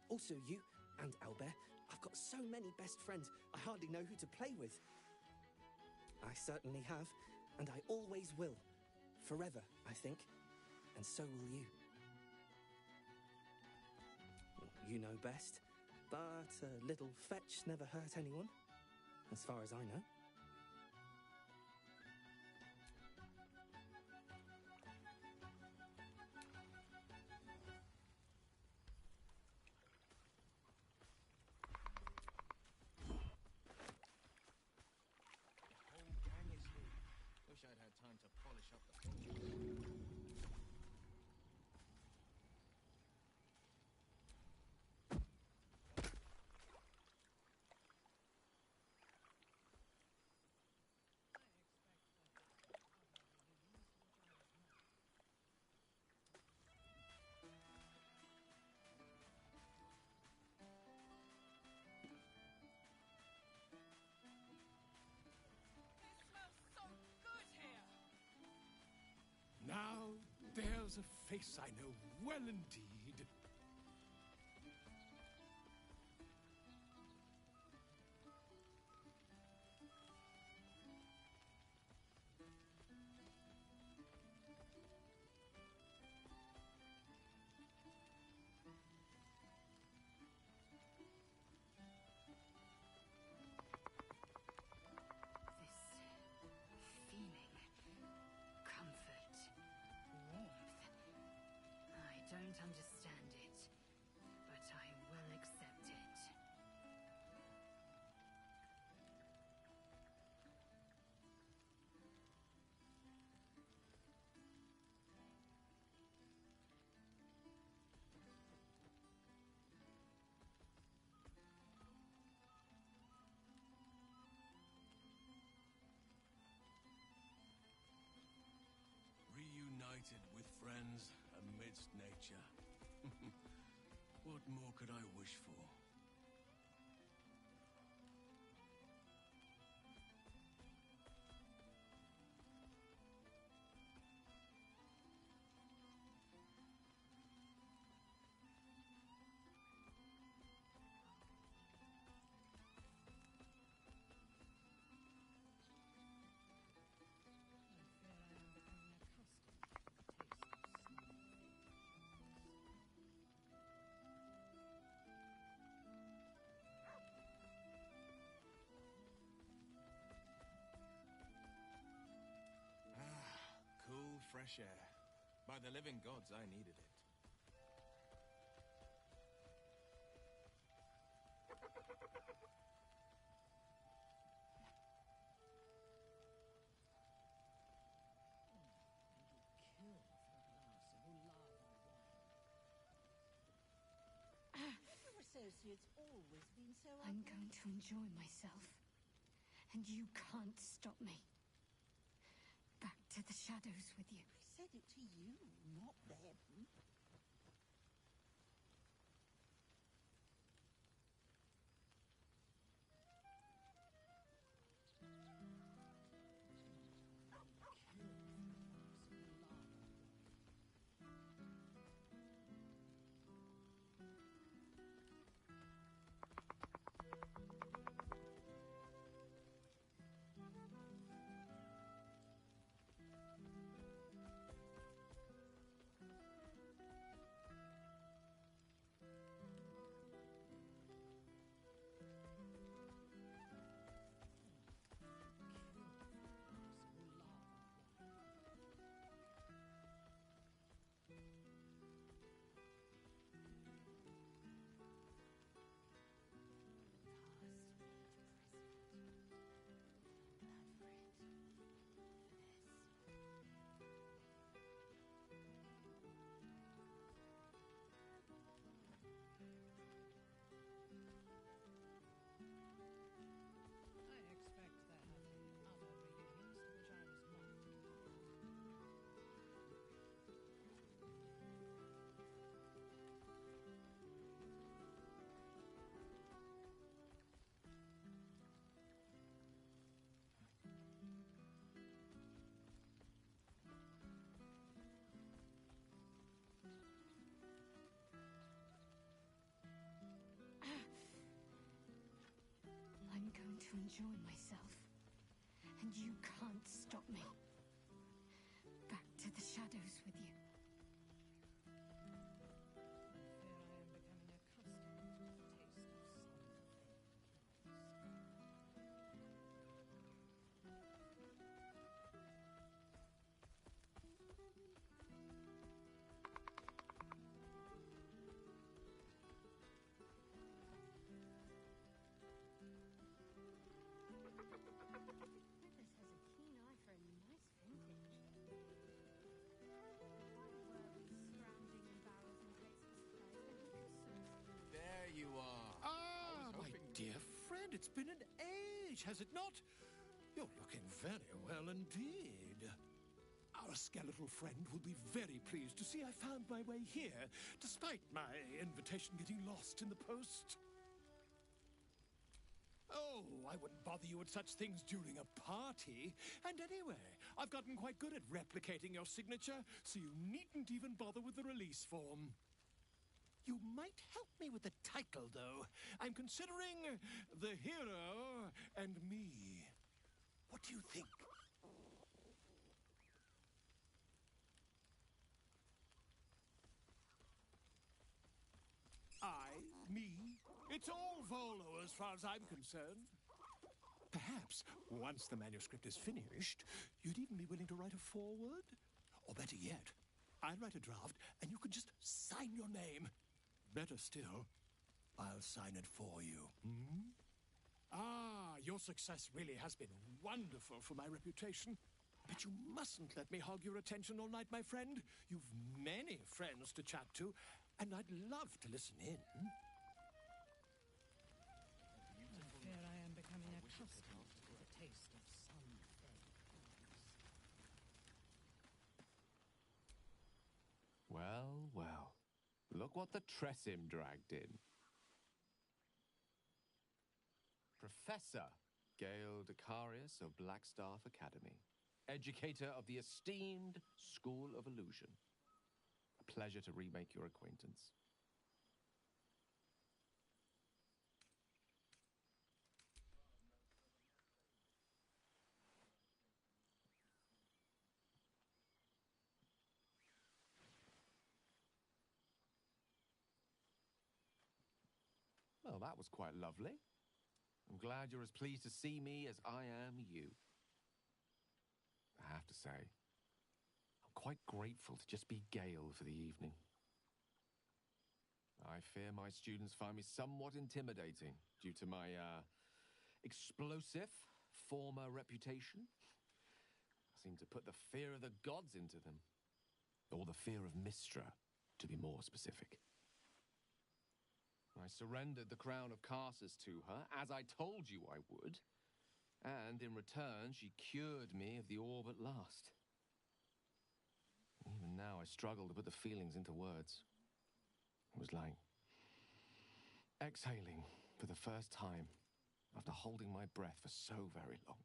Also you and Albert. I've got so many best friends, I hardly know who to play with. I certainly have, and I always will. Forever, I think. And so will you. You know best, but a little fetch never hurt anyone, as far as I know. Whole gang is here. Wish I'd had time to polish up the photos. Now, there's a face I know well indeed. I don't understand it, but I will accept it. Reunited with friends amidst nature. What more could I wish for? fresh air. By the living gods, I needed it. I'm going to enjoy myself. And you can't stop me. Back to the shadows with you. I said it to you, not them. I'm going to enjoy myself. And you can't stop me. Back to the shadows with you. There you are. Ah, my dear friend, it's been an age, has it not? You're looking very well indeed. Our skeletal friend will be very pleased to see I found my way here, despite my invitation getting lost in the post. Oh, I wouldn't bother you with such things during a party. And anyway, I've gotten quite good at replicating your signature, so you needn't even bother with the release form. You might help me with the title, though. I'm considering The Hero and Me. What do you think? Me. It's all Volo as far as I'm concerned. Perhaps, once the manuscript is finished, you'd even be willing to write a foreword? Or better yet, I'll write a draft and you can just sign your name. Better still, I'll sign it for you. Hmm? Ah, your success really has been wonderful for my reputation. But you mustn't let me hog your attention all night, my friend. You've many friends to chat to, and I'd love to listen in. I fear I am becoming accustomed to the taste of some things. Well, well. Look what the Tressim dragged in. Professor Gale Decarius of Blackstaff Academy. Educator of the esteemed School of Illusion. A pleasure to remake your acquaintance. Well, that was quite lovely. I'm glad you're as pleased to see me as I am you. I have to say, I'm quite grateful to just be Gale for the evening. I fear my students find me somewhat intimidating due to my, explosive former reputation. I seem to put the fear of the gods into them. Or the fear of Mystra, to be more specific. I surrendered the crown of Carsus to her, as I told you I would. And in return, she cured me of the orb at last. Even now, I struggle to put the feelings into words. It was like exhaling for the first time after holding my breath for so very long.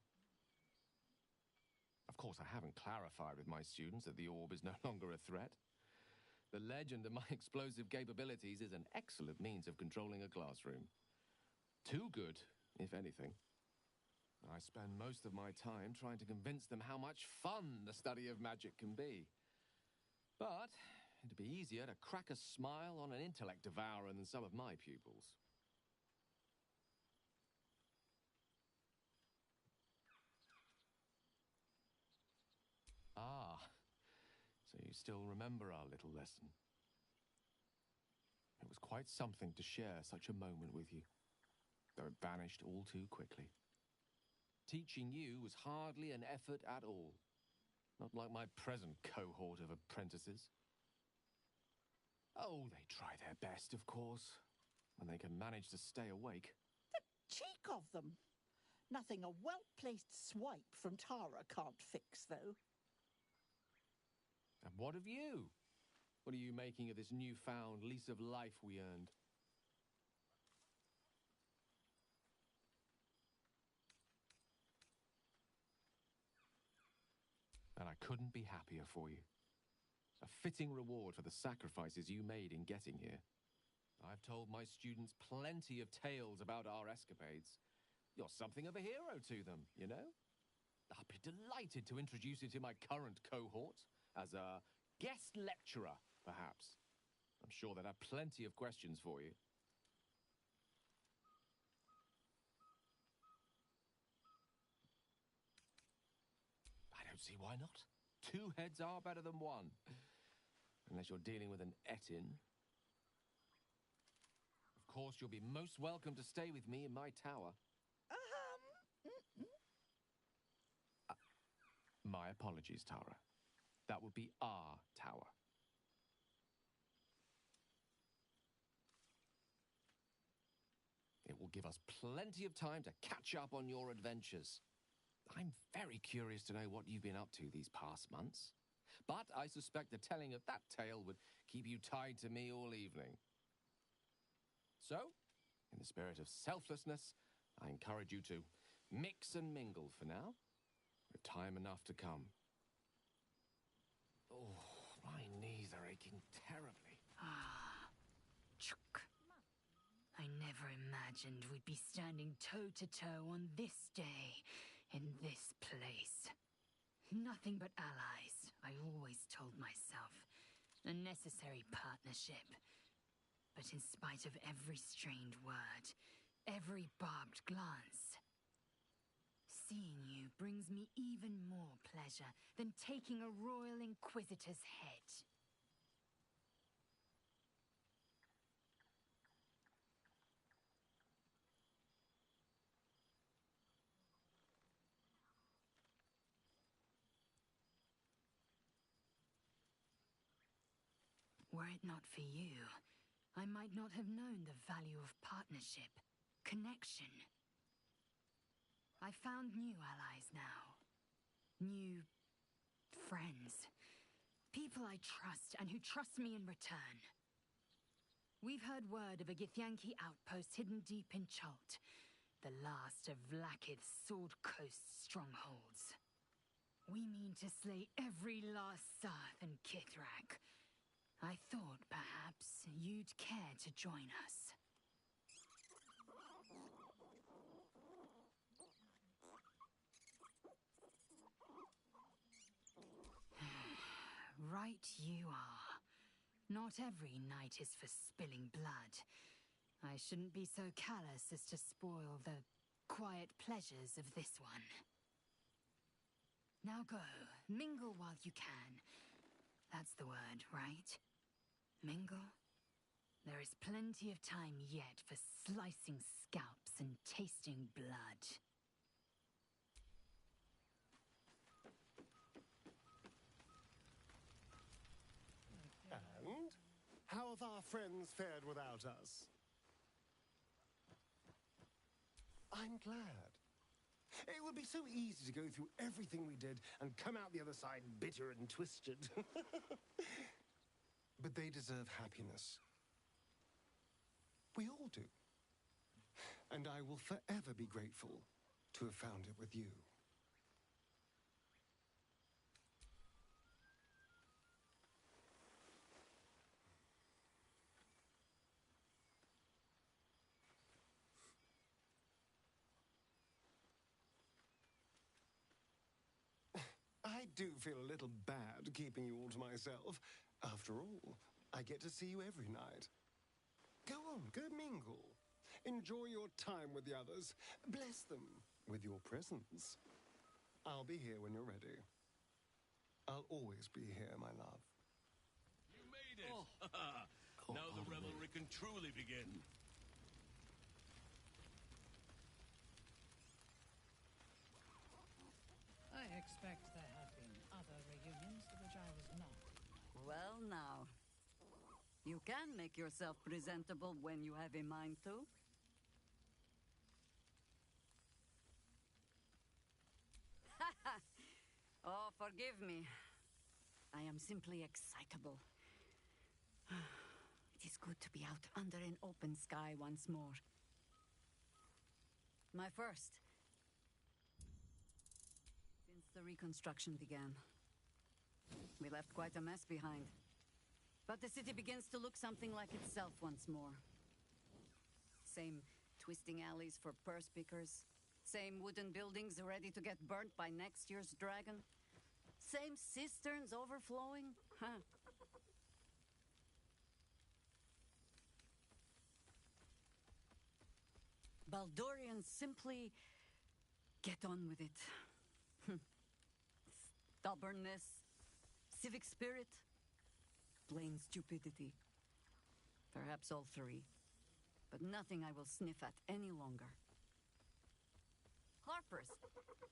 Of course, I haven't clarified with my students that the orb is no longer a threat. The legend of my explosive capabilities is an excellent means of controlling a classroom. Too good, if anything. I spend most of my time trying to convince them how much fun the study of magic can be. But it'd be easier to crack a smile on an intellect devourer than some of my pupils. Ah, so you still remember our little lesson. It was quite something to share such a moment with you, though it vanished all too quickly. Teaching you was hardly an effort at all, not like my present cohort of apprentices. Oh, they try their best, of course, when they can manage to stay awake. The cheek of them! Nothing a well-placed swipe from Tara can't fix, though. And what of you? What are you making of this newfound lease of life we earned? And I couldn't be happier for you. A fitting reward for the sacrifices you made in getting here. I've told my students plenty of tales about our escapades. You're something of a hero to them, you know? I'd be delighted to introduce you to my current cohort as a guest lecturer, perhaps. I'm sure they'd have plenty of questions for you. I don't see why not. Two heads are better than one. Unless you're dealing with an Etin. Of course, you'll be most welcome to stay with me in my tower. My apologies, Tara. That would be our tower. It will give us plenty of time to catch up on your adventures. I'm very curious to know what you've been up to these past months. But I suspect the telling of that tale would keep you tied to me all evening. So, in the spirit of selflessness, I encourage you to mix and mingle for now, with time enough to come. Oh, my knees are aching terribly. Chuk. I never imagined we'd be standing toe-to-toe on this day, in this place. Nothing but allies, I always told myself. A necessary partnership. But in spite of every strained word, every barbed glance, seeing you brings me even more pleasure than taking a royal inquisitor's head. Were it not for you, I might not have known the value of partnership, connection. I found new allies now. New friends. People I trust and who trust me in return. We've heard word of a Githyanki outpost hidden deep in Chult, the last of Vlaakith's Sword Coast strongholds. We mean to slay every last Sarth and Kithrak. I thought perhaps you'd care to join us. Right you are. Not every night is for spilling blood. I shouldn't be so callous as to spoil the quiet pleasures of this one. Now go, mingle while you can. That's the word, right? Mingle? There is plenty of time yet for slicing scalps and tasting blood. And how have our friends fared without us? I'm glad. It would be so easy to go through everything we did and come out the other side bitter and twisted. But they deserve happiness. We all do. And I will forever be grateful to have found it with you. I do feel a little bad keeping you all to myself. After all, I get to see you every night. Go on, go mingle. Enjoy your time with the others. Bless them with your presence. I'll be here when you're ready. I'll always be here, my love. You made it! Now the revelry can truly begin. I expect there have been other reunions to which I was not. Well, now. You can make yourself presentable when you have a mind to. Oh, forgive me. I am simply excitable. It is good to be out under an open sky once more. My first. Since the reconstruction began. We left quite a mess behind. But the city begins to look something like itself once more. Same twisting alleys for purse pickers. Same wooden buildings ready to get burnt by next year's dragon. Same cisterns overflowing. Huh. Baldurians simply get on with it. Stubbornness, civic spirit, plain stupidity. Perhaps all three. But nothing I will sniff at any longer. Harpers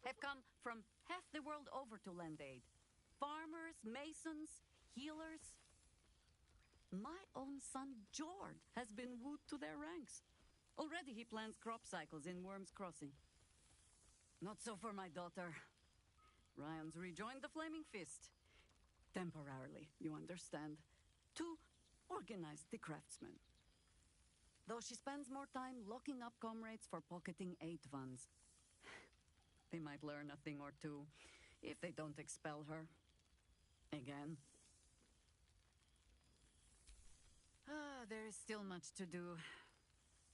have come from half the world over to lend aid. Farmers, masons, healers. My own son, George, has been wooed to their ranks. Already he plans crop cycles in Worm's Crossing. Not so for my daughter. Ryan's rejoined the Flaming Fist. Temporarily, you understand. To organize the craftsmen. Though she spends more time locking up comrades for pocketing aid funds. They might learn a thing or two if they don't expel her. Again. There is still much to do.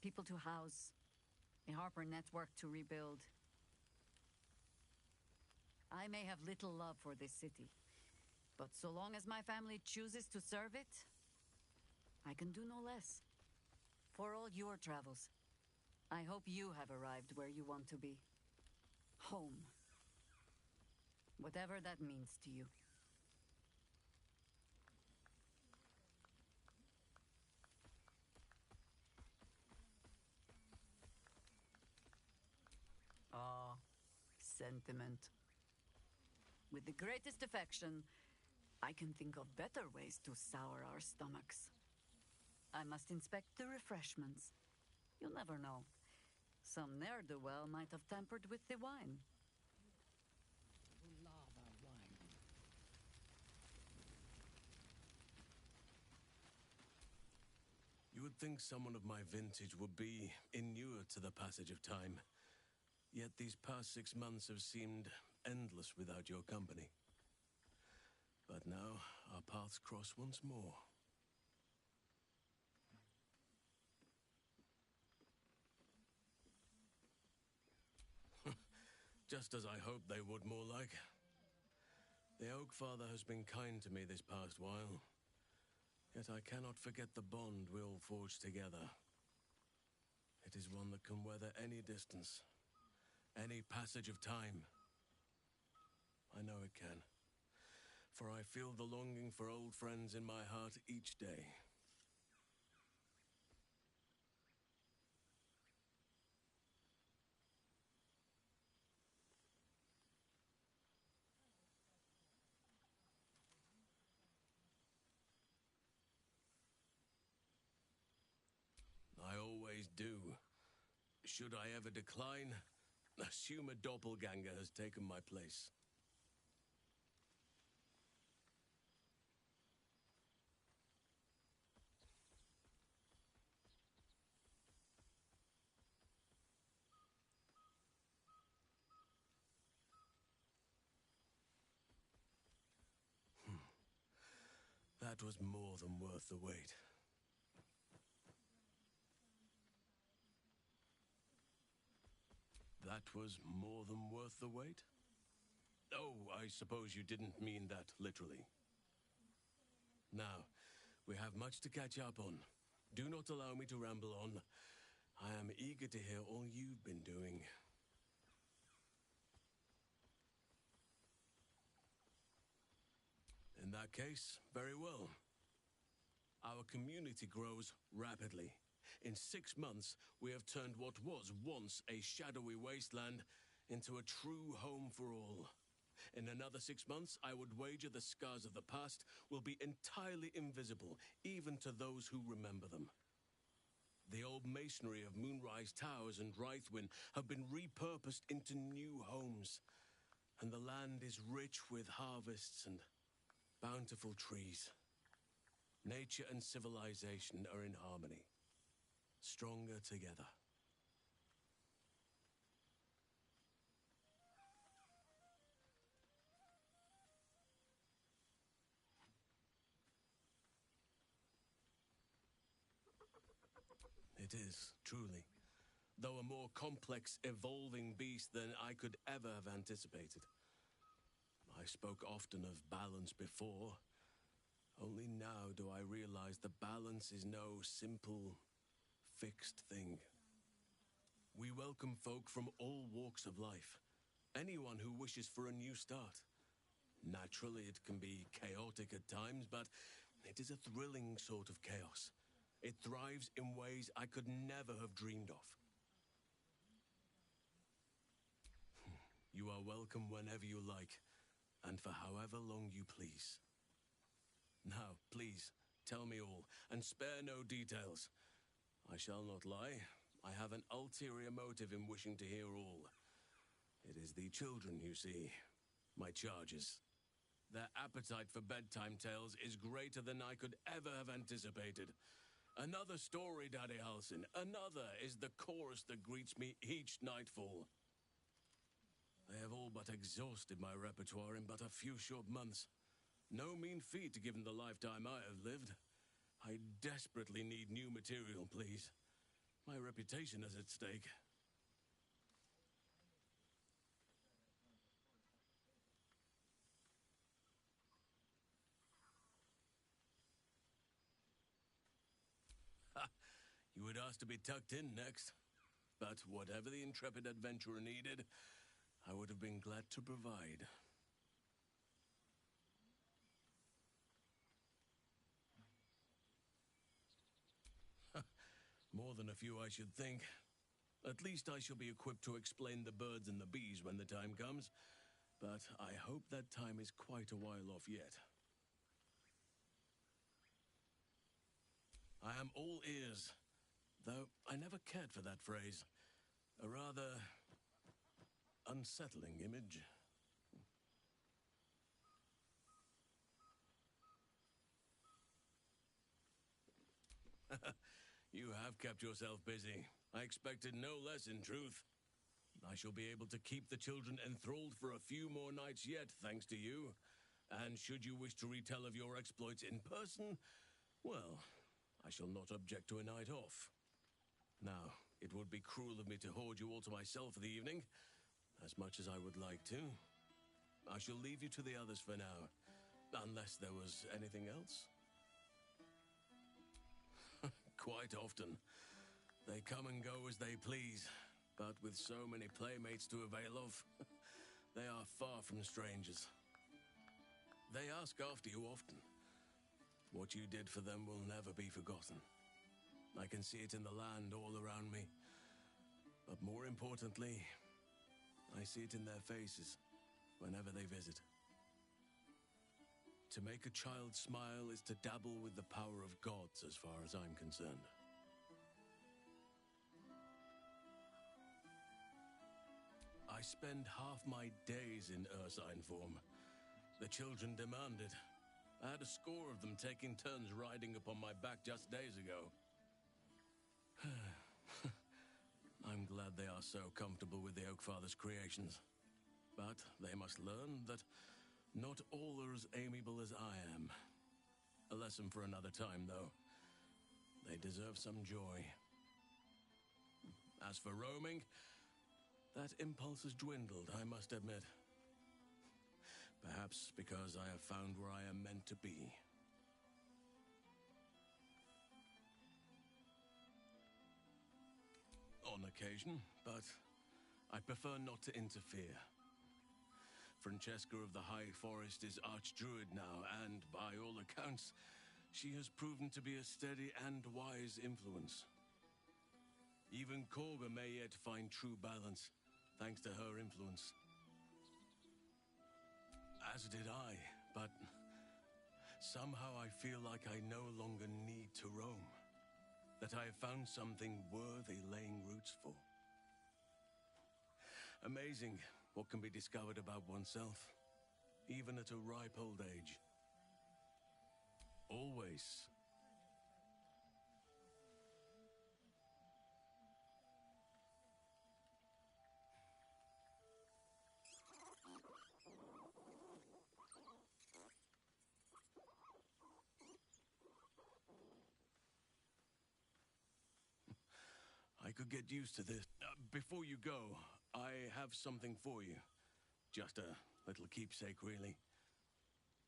People to house. A Harper network to rebuild. I may have little love for this city, but so long as my family chooses to serve it, I can do no less. For all your travels, I hope you have arrived where you want to be. Home. Whatever that means to you. Ah, sentiment. With the greatest affection, I can think of better ways to sour our stomachs. I must inspect the refreshments. You'll never know. Some ne'er-do-well might have tampered with the wine. Lava wine. You would think someone of my vintage would be inured to the passage of time. Yet these past 6 months have seemed endless without your company. But now, our paths cross once more. Just as I hoped they would, more like. The Oak Father has been kind to me this past while. Yet I cannot forget the bond we all forged together. It is one that can weather any distance, any passage of time. I know it can. for I feel the longing for old friends in my heart each day. I always do. Should I ever decline, assume a doppelganger has taken my place. That was more than worth the wait. That was more than worth the wait? Oh, I suppose you didn't mean that literally. Now, we have much to catch up on. Do not allow me to ramble on. I am eager to hear all you've been doing. In that case, very well. Our community grows rapidly. In 6 months, we have turned what was once a shadowy wasteland into a true home for all. In another 6 months, I would wager the scars of the past will be entirely invisible, even to those who remember them. The old masonry of Moonrise Towers and Rythwin have been repurposed into new homes, and the land is rich with harvests and bountiful trees. Nature and civilization are in harmony, stronger together. It is, truly. Though a more complex, evolving beast than I could ever have anticipated. I spoke often of balance before. Only now do I realize the balance is no simple, fixed thing. We welcome folk from all walks of life. Anyone who wishes for a new start. Naturally, it can be chaotic at times, but it is a thrilling sort of chaos. It thrives in ways I could never have dreamed of. You are welcome whenever you like, and for however long you please. Now, please, tell me all, and spare no details. I shall not lie. I have an ulterior motive in wishing to hear all. It is the children, you see, my charges. Their appetite for bedtime tales is greater than I could ever have anticipated. Another story, Daddy Halsin. Another is the chorus that greets me each nightfall. They have all but exhausted my repertoire in but a few short months. No mean feat given the lifetime I have lived. I desperately need new material, please. My reputation is at stake. You would ask to be tucked in next. But whatever the intrepid adventurer needed, I would have been glad to provide. More than a few, I should think. At least I shall be equipped to explain the birds and the bees when the time comes. But I hope that time is quite a while off yet. I am all ears. Though I never cared for that phrase. A rather unsettling image. You have kept yourself busy. I expected no less, in truth. I shall be able to keep the children enthralled for a few more nights yet, thanks to you. And should you wish to retell of your exploits in person, well, I shall not object to a night off. Now, it would be cruel of me to hoard you all to myself for the evening, as much as I would like to. I shall leave you to the others for now, unless there was anything else. Quite often. They come and go as they please, but with so many playmates to avail of, they are far from strangers. They ask after you often. What you did for them will never be forgotten. I can see it in the land all around me. But more importantly, I see it in their faces whenever they visit. To make a child smile is to dabble with the power of gods, as far as I'm concerned. I spend half my days in ursine form. The children demanded. I had a score of them taking turns riding upon my back just days ago. I'm glad they are so comfortable with the Oakfather's creations. But they must learn that not all are as amiable as I am. A lesson for another time, though. They deserve some joy. As for roaming, that impulse has dwindled, I must admit. Perhaps because I have found where I am meant to be. On occasion, but I prefer not to interfere. Francesca of the High Forest is Archdruid now, and by all accounts, she has proven to be a steady and wise influence. Even Korga may yet find true balance, thanks to her influence. As did I, but somehow I feel like I no longer need to roam. That I have found something worthy laying roots for. Amazing what can be discovered about oneself, even at a ripe old age. Always. I could get used to this. Before you go, I have something for you. Just a little keepsake, really.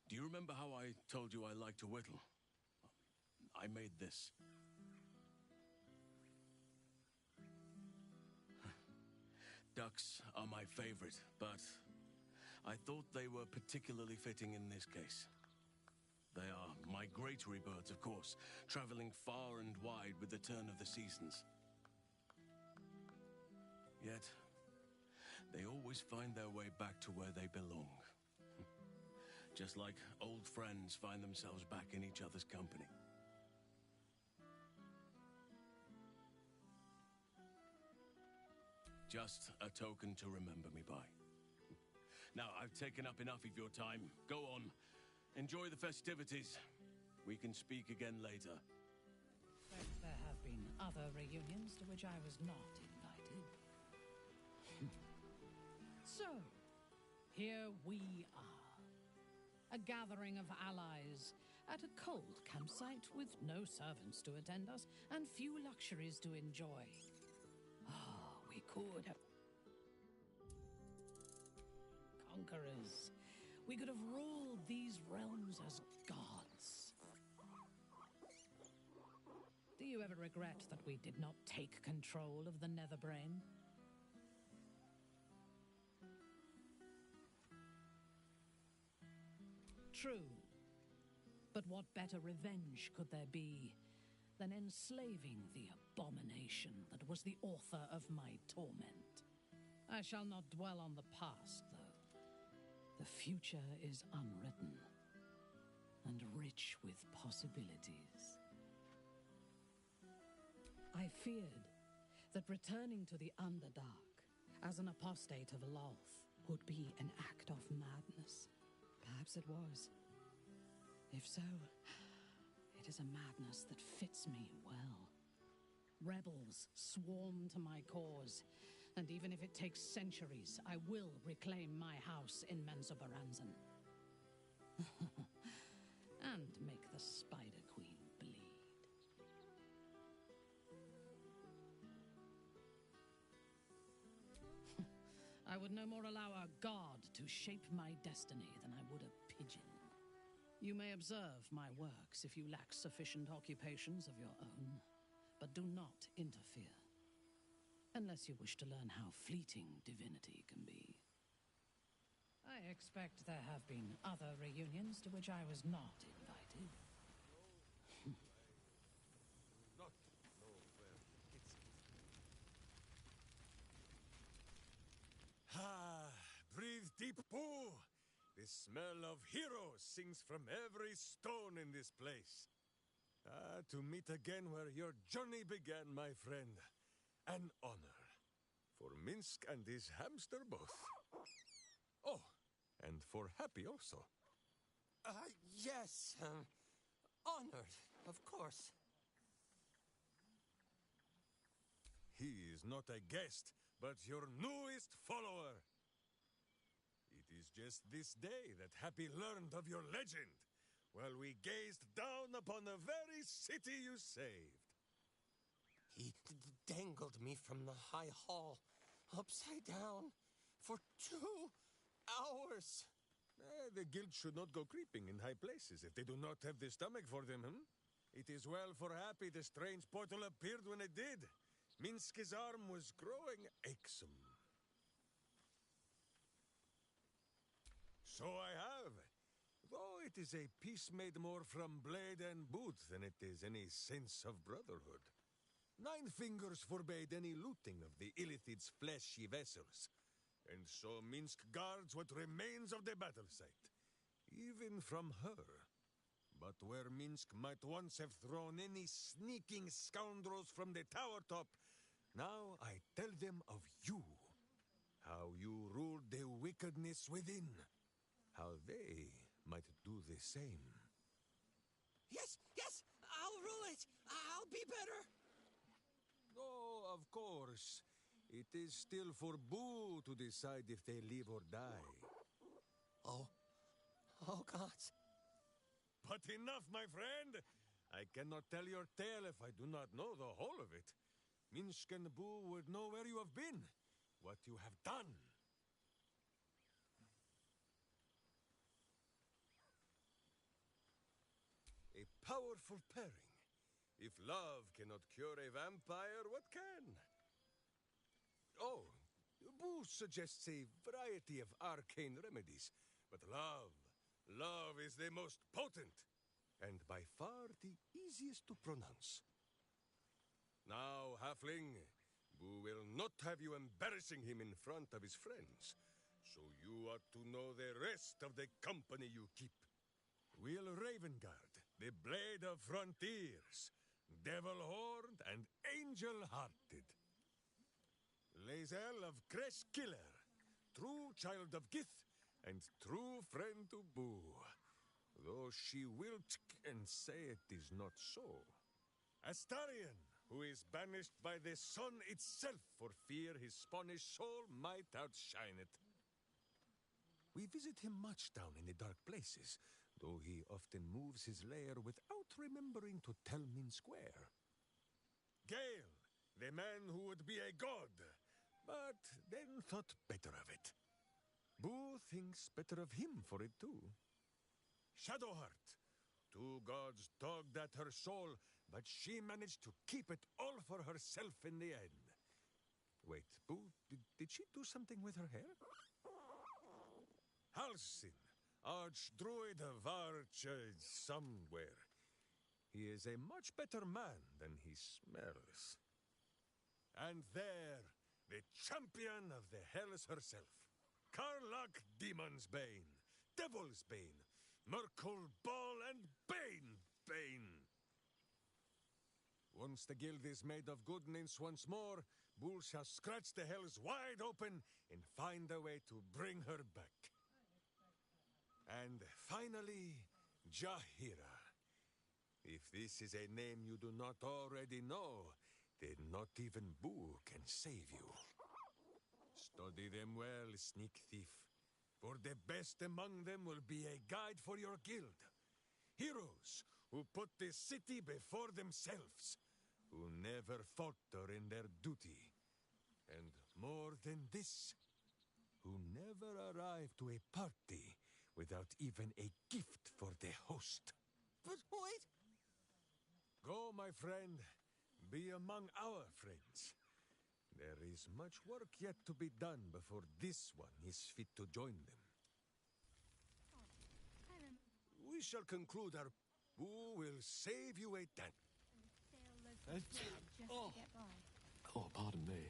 Do you remember how I told you I like to whittle? I made this. Ducks are my favorite, but I thought they were particularly fitting in this case. They are migratory birds, of course, traveling far and wide with the turn of the seasons. Yet, they always find their way back to where they belong. Just like old friends find themselves back in each other's company. Just a token to remember me by. Now, I've taken up enough of your time. Go on. Enjoy the festivities. We can speak again later. There have been other reunions to which I was not invited. So, here we are. A gathering of allies at a cold campsite with no servants to attend us and few luxuries to enjoy. We could have... Conquerors. We could have ruled these realms as gods. Do you ever regret that we did not take control of the Netherbrain? True. But what better revenge could there be than enslaving the abomination that was the author of my torment? I shall not dwell on the past, though. The future is unwritten and rich with possibilities. I feared that returning to the Underdark as an apostate of Lolth would be an act of madness. Perhaps it was. If so, it is a madness that fits me well. Rebels swarm to my cause, and even if it takes centuries, I will reclaim my house in Menzoberranzan. And make the Spider Queen bleed. I would no more allow a god to shape my destiny than I would a pigeon. You may observe my works if you lack sufficient occupations of your own, but do not interfere. Unless you wish to learn how fleeting divinity can be. I expect there have been other reunions to which I was not invited. Not know where it's... Ah, breathe deep, Boo! The smell of heroes sings from every stone in this place. Ah, to meet again where your journey began, my friend. An honor. For Minsk and his hamster both. Oh, and for Happy also. Yes, honored, of course. He is not a guest, but your newest follower. It is just this day that Happy learned of your legend, while we gazed down upon the very city you saved. He dangled me from the high hall, upside down, for 2 hours. The guild should not go creeping in high places if they do not have the stomach for them, It is well for Happy the strange portal appeared when it did. Minsk's arm was growing achesome. So I have. Though it is a piece made more from blade and boot than it is any sense of brotherhood. 9 fingers forbade any looting of the Illithid's fleshy vessels. And so Minsk guards what remains of the battle site. Even from her. But where Minsk might once have thrown any sneaking scoundrels from the tower top, now I tell them of you. How you ruled the wickedness within. How they might do the same. Yes, I'll rule it. I'll be better. Oh, of course. It is still for Boo to decide if they live or die. Oh, gods. But enough, my friend! I cannot tell your tale if I do not know the whole of it. Minsk and Boo would know where you have been, what you have done. A powerful pairing. If love cannot cure a vampire, what can? Oh, Boo suggests a variety of arcane remedies, but love is the most potent, and by far the easiest to pronounce. Now, Halfling, Boo will not have you embarrassing him in front of his friends, so you ought to know the rest of the company you keep. Will Ravengard, the Blade of Frontiers, Devil-horned and angel-hearted. Lae'zel of Creskiller, true child of Gith, and true friend to Boo, though she will and say it is not so. Astarion, who is banished by the sun itself for fear his Spanish soul might outshine it. We visit him much down in the dark places, though he often moves his lair without remembering to tell Minsk where. Gale, the man who would be a god, but then thought better of it. Boo thinks better of him for it too. Shadowheart, 2 gods dogged at her soul, but she managed to keep it all for herself in the end. Wait, Boo, did she do something with her hair? Halsin, Archdruid of Arch... somewhere. He is a much better man than he smells. And there, the champion of the Hells herself. Karlach Demon's Bane, Devil's Bane, Merkul Ball and Bane. Once the guild is made of goodness once more, Bull shall scratch the Hells wide open and find a way to bring her back. And finally, Jahira. If this is a name you do not already know, then not even Boo can save you. Study them well, sneak thief, for the best among them will be a guide for your guild. Heroes who put the city before themselves, who never falter in their duty. And more than this, who never arrive to a party without even a gift for the host. But wait! Go, my friend. Be among our friends. There is much work yet to be done before this one is fit to join them. we shall conclude our... Who will save you a dent? Just to get by. Oh, pardon me.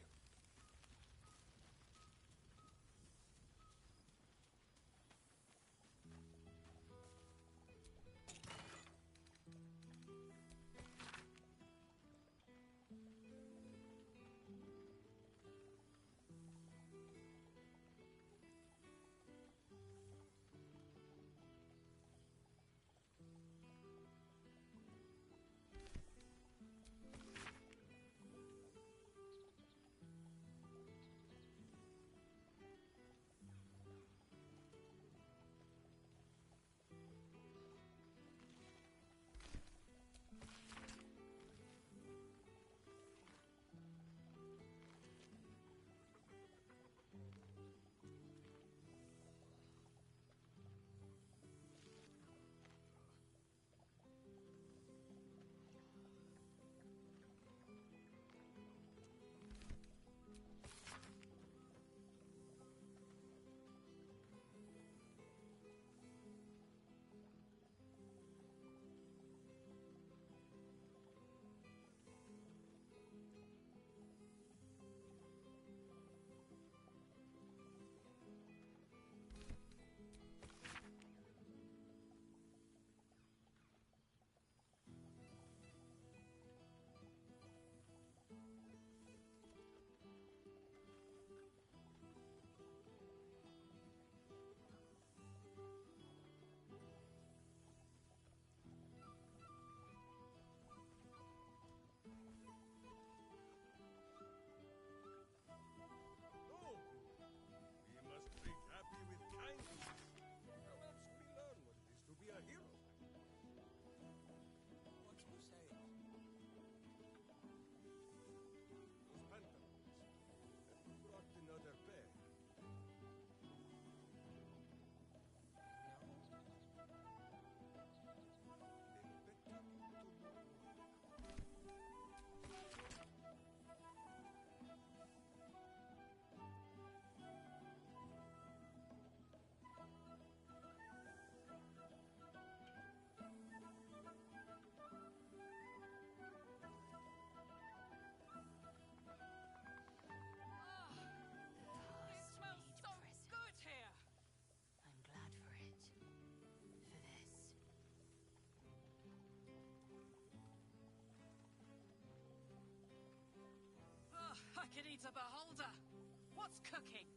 I could eat a beholder. What's cooking?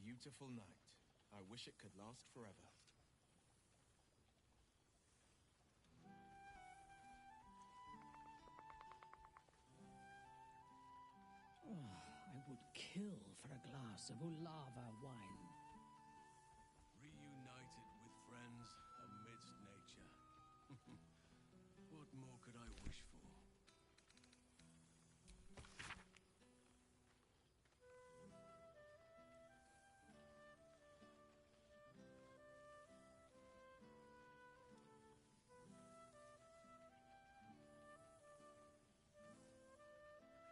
beautiful night. I wish it could last forever. I would kill for a glass of Ulava wine. Reunited with friends amidst nature. What more could I wish for?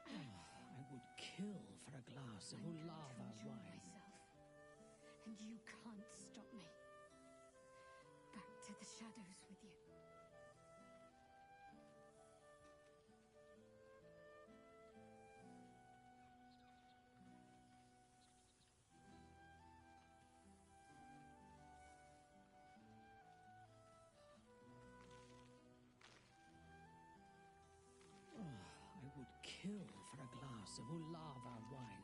I would kill for a glass of Ulava wine. And you can't stop me. Back to the shadows with you. I would kill for a glass of Ulava wine.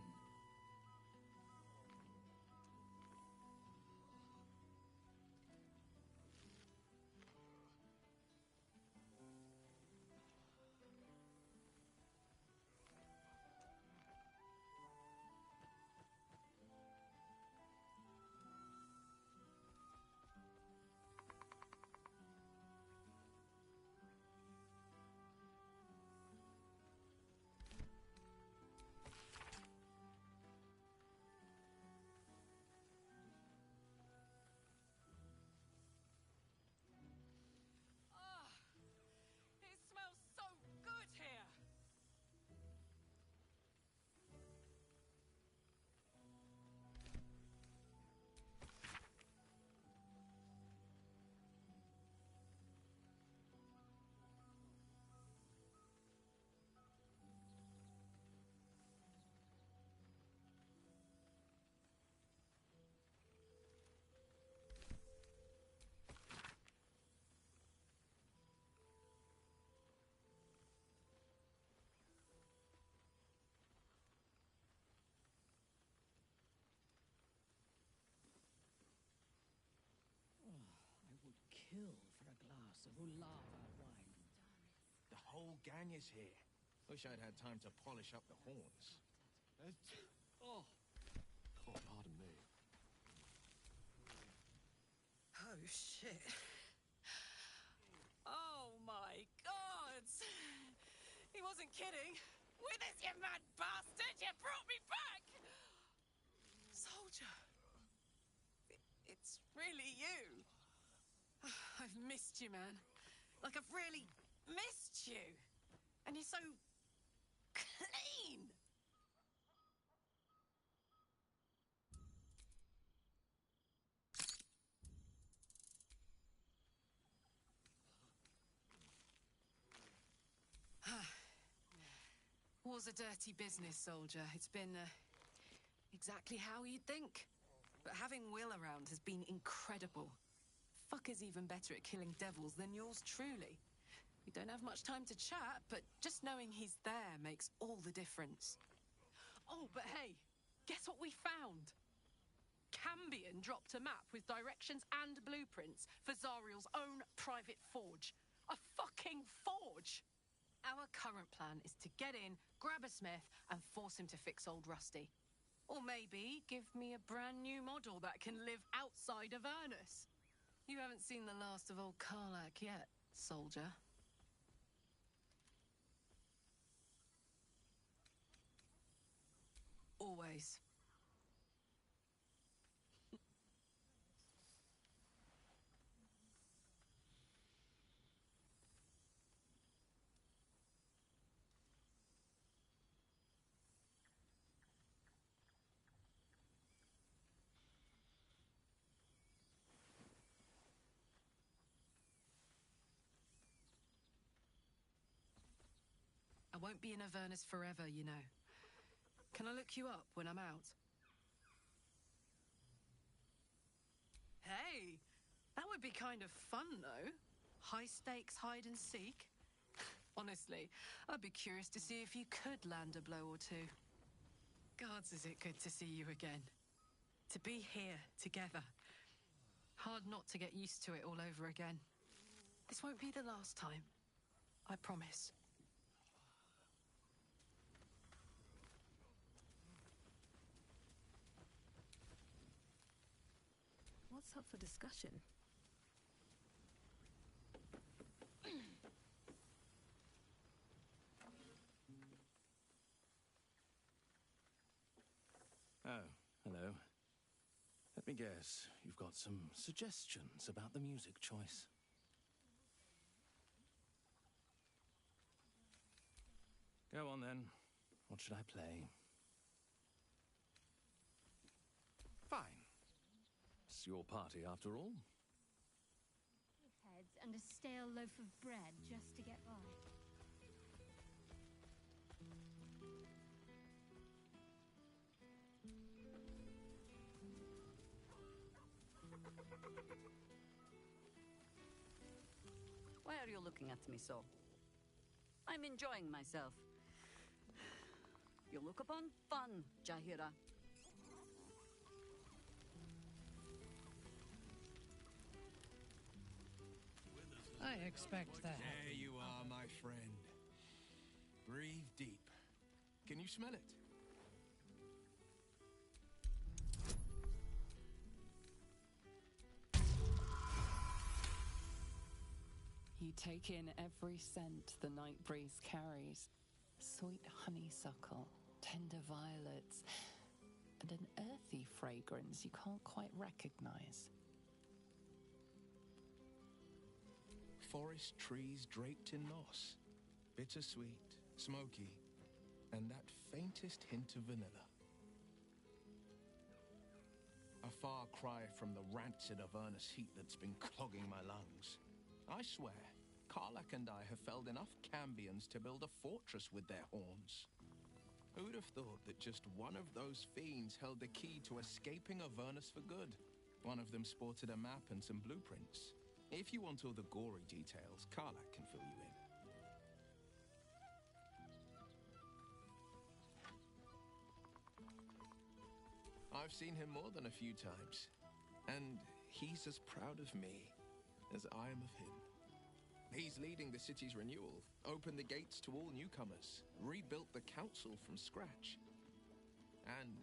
It smells so good here! I would kill for a glass of Ulava wine. The whole gang is here. Wish I'd had time to polish up the horns. Oh, pardon me. Oh, shit. Oh, my God! He wasn't kidding. Withers, you mad bastard! You brought me back! Soldier. It's really you. I've missed you, man. Like, I've really missed you. And you're so clean. War's a dirty business, soldier. It's been exactly how you'd think. But having Will around has been incredible. Fucker's even better at killing devils than yours truly. We don't have much time to chat, but just knowing he's there makes all the difference. Oh, but hey, guess what we found? Cambion dropped a map with directions and blueprints for Zariel's own private forge. A fucking forge! Our current plan is to get in, grab a smith, and force him to fix old Rusty. Or maybe give me a brand new model that can live outside of Ernest. You haven't seen the last of old Karlak yet, soldier. Always. I won't be in Avernus forever, you know. Can I look you up when I'm out? Hey, that would be kind of fun, though. High stakes hide and seek. Honestly, I'd be curious to see if you could land a blow or two. Gods, is it good to see you again. To be here, together. Hard not to get used to it all over again. This won't be the last time. I promise. What's up for discussion? Oh, hello. Let me guess, you've got some suggestions about the music choice. Go on then. What should I play? Fine. It's your party after all. Heads and a stale loaf of bread just to get by. Why are you looking at me so? I'm enjoying myself. You look upon fun, Jahira. I expect that. There you are, my friend. Breathe deep. Can you smell it? You take in every scent the night breeze carries. Sweet honeysuckle, tender violets, and an earthy fragrance you can't quite recognize. Forest trees draped in moss. Bittersweet, smoky, and that faintest hint of vanilla. A far cry from the rancid Avernus heat that's been clogging my lungs. I swear, Karlak and I have felled enough cambions to build a fortress with their horns. Who'd have thought that just one of those fiends held the key to escaping Avernus for good? One of them sported a map and some blueprints. If you want all the gory details, Karlak can fill you in. I've seen him more than a few times, and he's as proud of me as I am of him. He's leading the city's renewal, opened the gates to all newcomers, rebuilt the council from scratch. And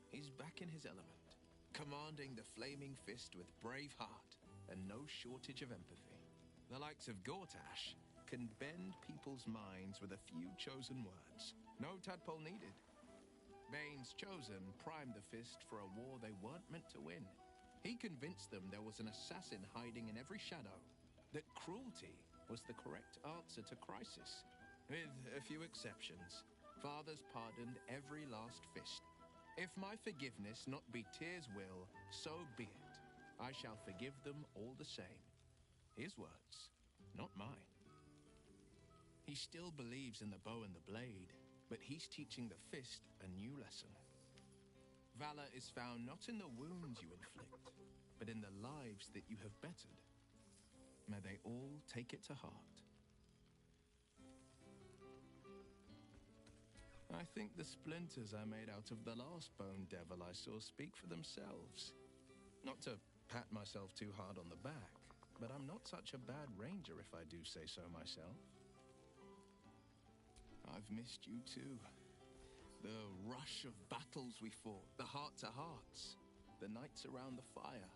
he's back in his element, commanding the Flaming Fist with brave heart and no shortage of empathy. The likes of Gortash can bend people's minds with a few chosen words. No tadpole needed. Bane's Chosen primed the Fist for a war they weren't meant to win. He convinced them there was an assassin hiding in every shadow, that cruelty was the correct answer to crisis. With a few exceptions, fathers pardoned every last Fist. If my forgiveness not be Tyr's will, so be it. I shall forgive them all the same. His words, not mine. He still believes in the bow and the blade, but he's teaching the Fist a new lesson. Valor is found not in the wounds you inflict, but in the lives that you have bettered. May they all take it to heart. I think the splinters I made out of the last bone devil I saw speak for themselves. Not to pat myself too hard on the back, but I'm not such a bad ranger if I do say so myself. I've missed you too. The rush of battles we fought, the heart-to-hearts, the nights around the fire,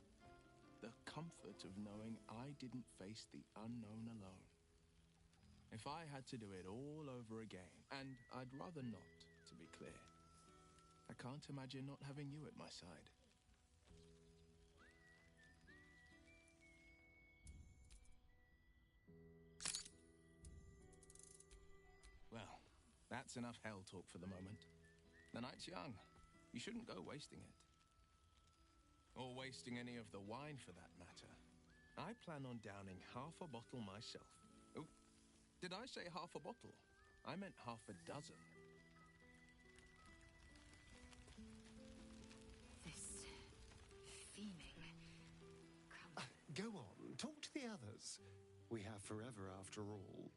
the comfort of knowing I didn't face the unknown alone. If I had to do it all over again, and I'd rather not, to be clear, I can't imagine not having you at my side. Well, that's enough hell talk for the moment. The night's young. You shouldn't go wasting it. Or wasting any of the wine for that matter. I plan on downing half a bottle myself. Oh, did I say half a bottle? I meant half a dozen. This fiending. Go on, talk to the others. We have forever after all.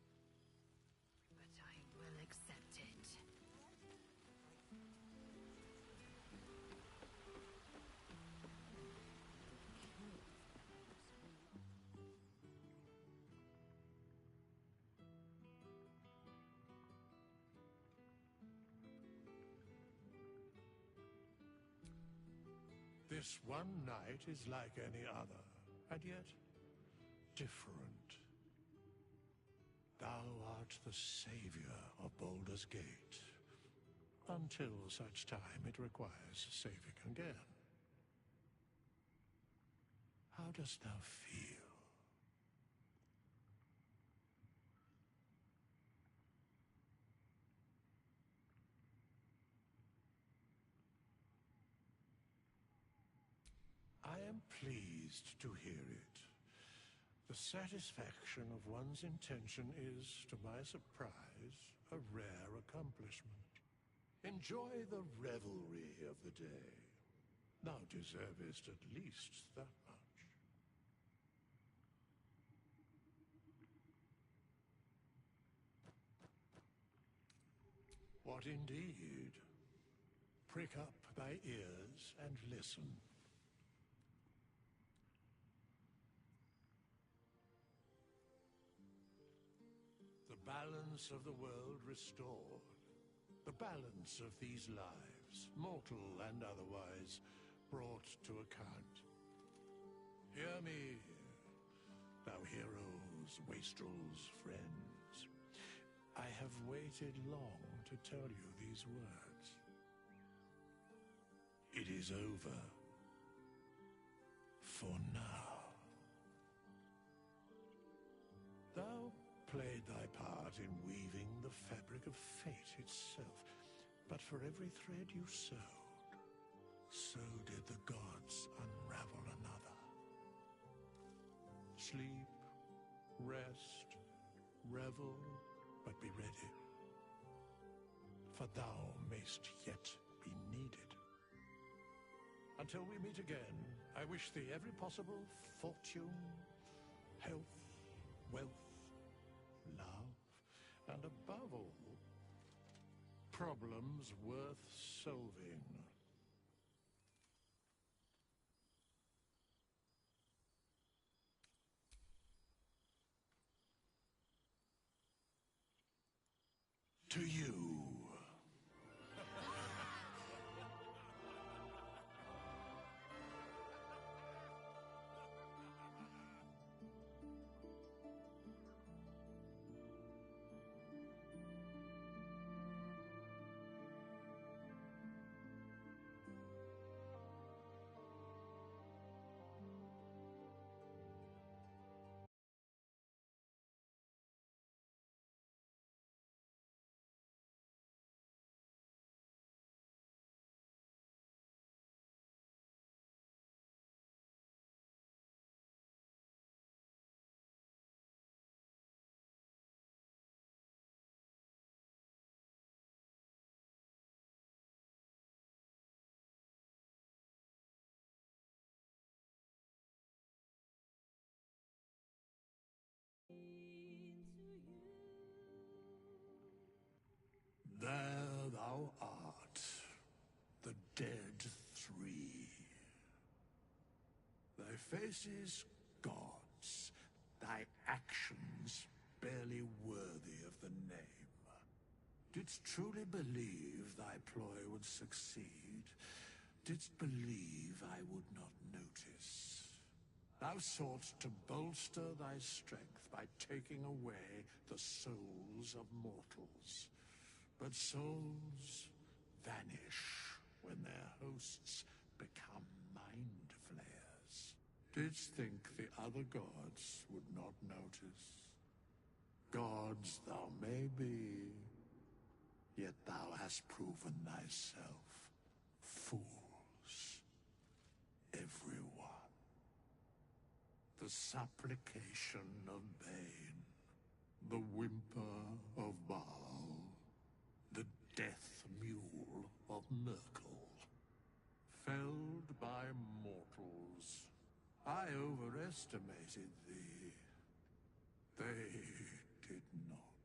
But I will accept it. This one night is like any other, and yet different. Thou art the savior of Baldur's Gate, until such time it requires saving again. How dost thou feel? I am pleased to hear it. The satisfaction of one's intention is, to my surprise, a rare accomplishment. Enjoy the revelry of the day. Thou deservest at least that much. What indeed? Prick up thy ears and listen. The balance of the world restored. The balance of these lives, mortal and otherwise, brought to account. Hear me, thou heroes, wastrels, friends. I have waited long to tell you these words. It is over. For now. Thou played thy part in weaving the fabric of fate itself, but for every thread you sewed, so did the gods unravel another. Sleep, rest, revel, but be ready, for thou mayst yet be needed. Until we meet again, I wish thee every possible fortune, health, wealth, love, and above all, problems worth solving. To you. There thou art, the dead three. Thy faces gods, thy actions barely worthy of the name. Didst truly believe thy ploy would succeed? Didst believe I would not notice? Thou sought to bolster thy strength by taking away the souls of mortals. But souls vanish when their hosts become mind flayers. Didst think the other gods would not notice? Gods thou may be, yet thou hast proven thyself fools. Everyone. The supplication of Bane, the whimper of Baal, the death mule of Merkel. Felled by mortals, I overestimated thee. They did not.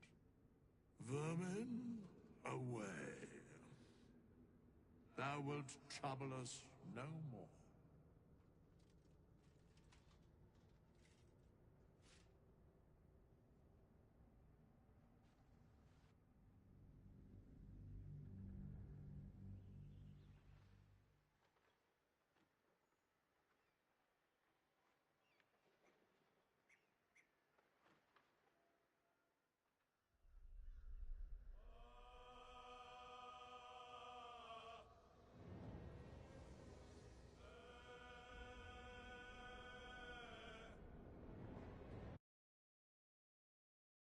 Vermin, away. Thou wilt trouble us no more.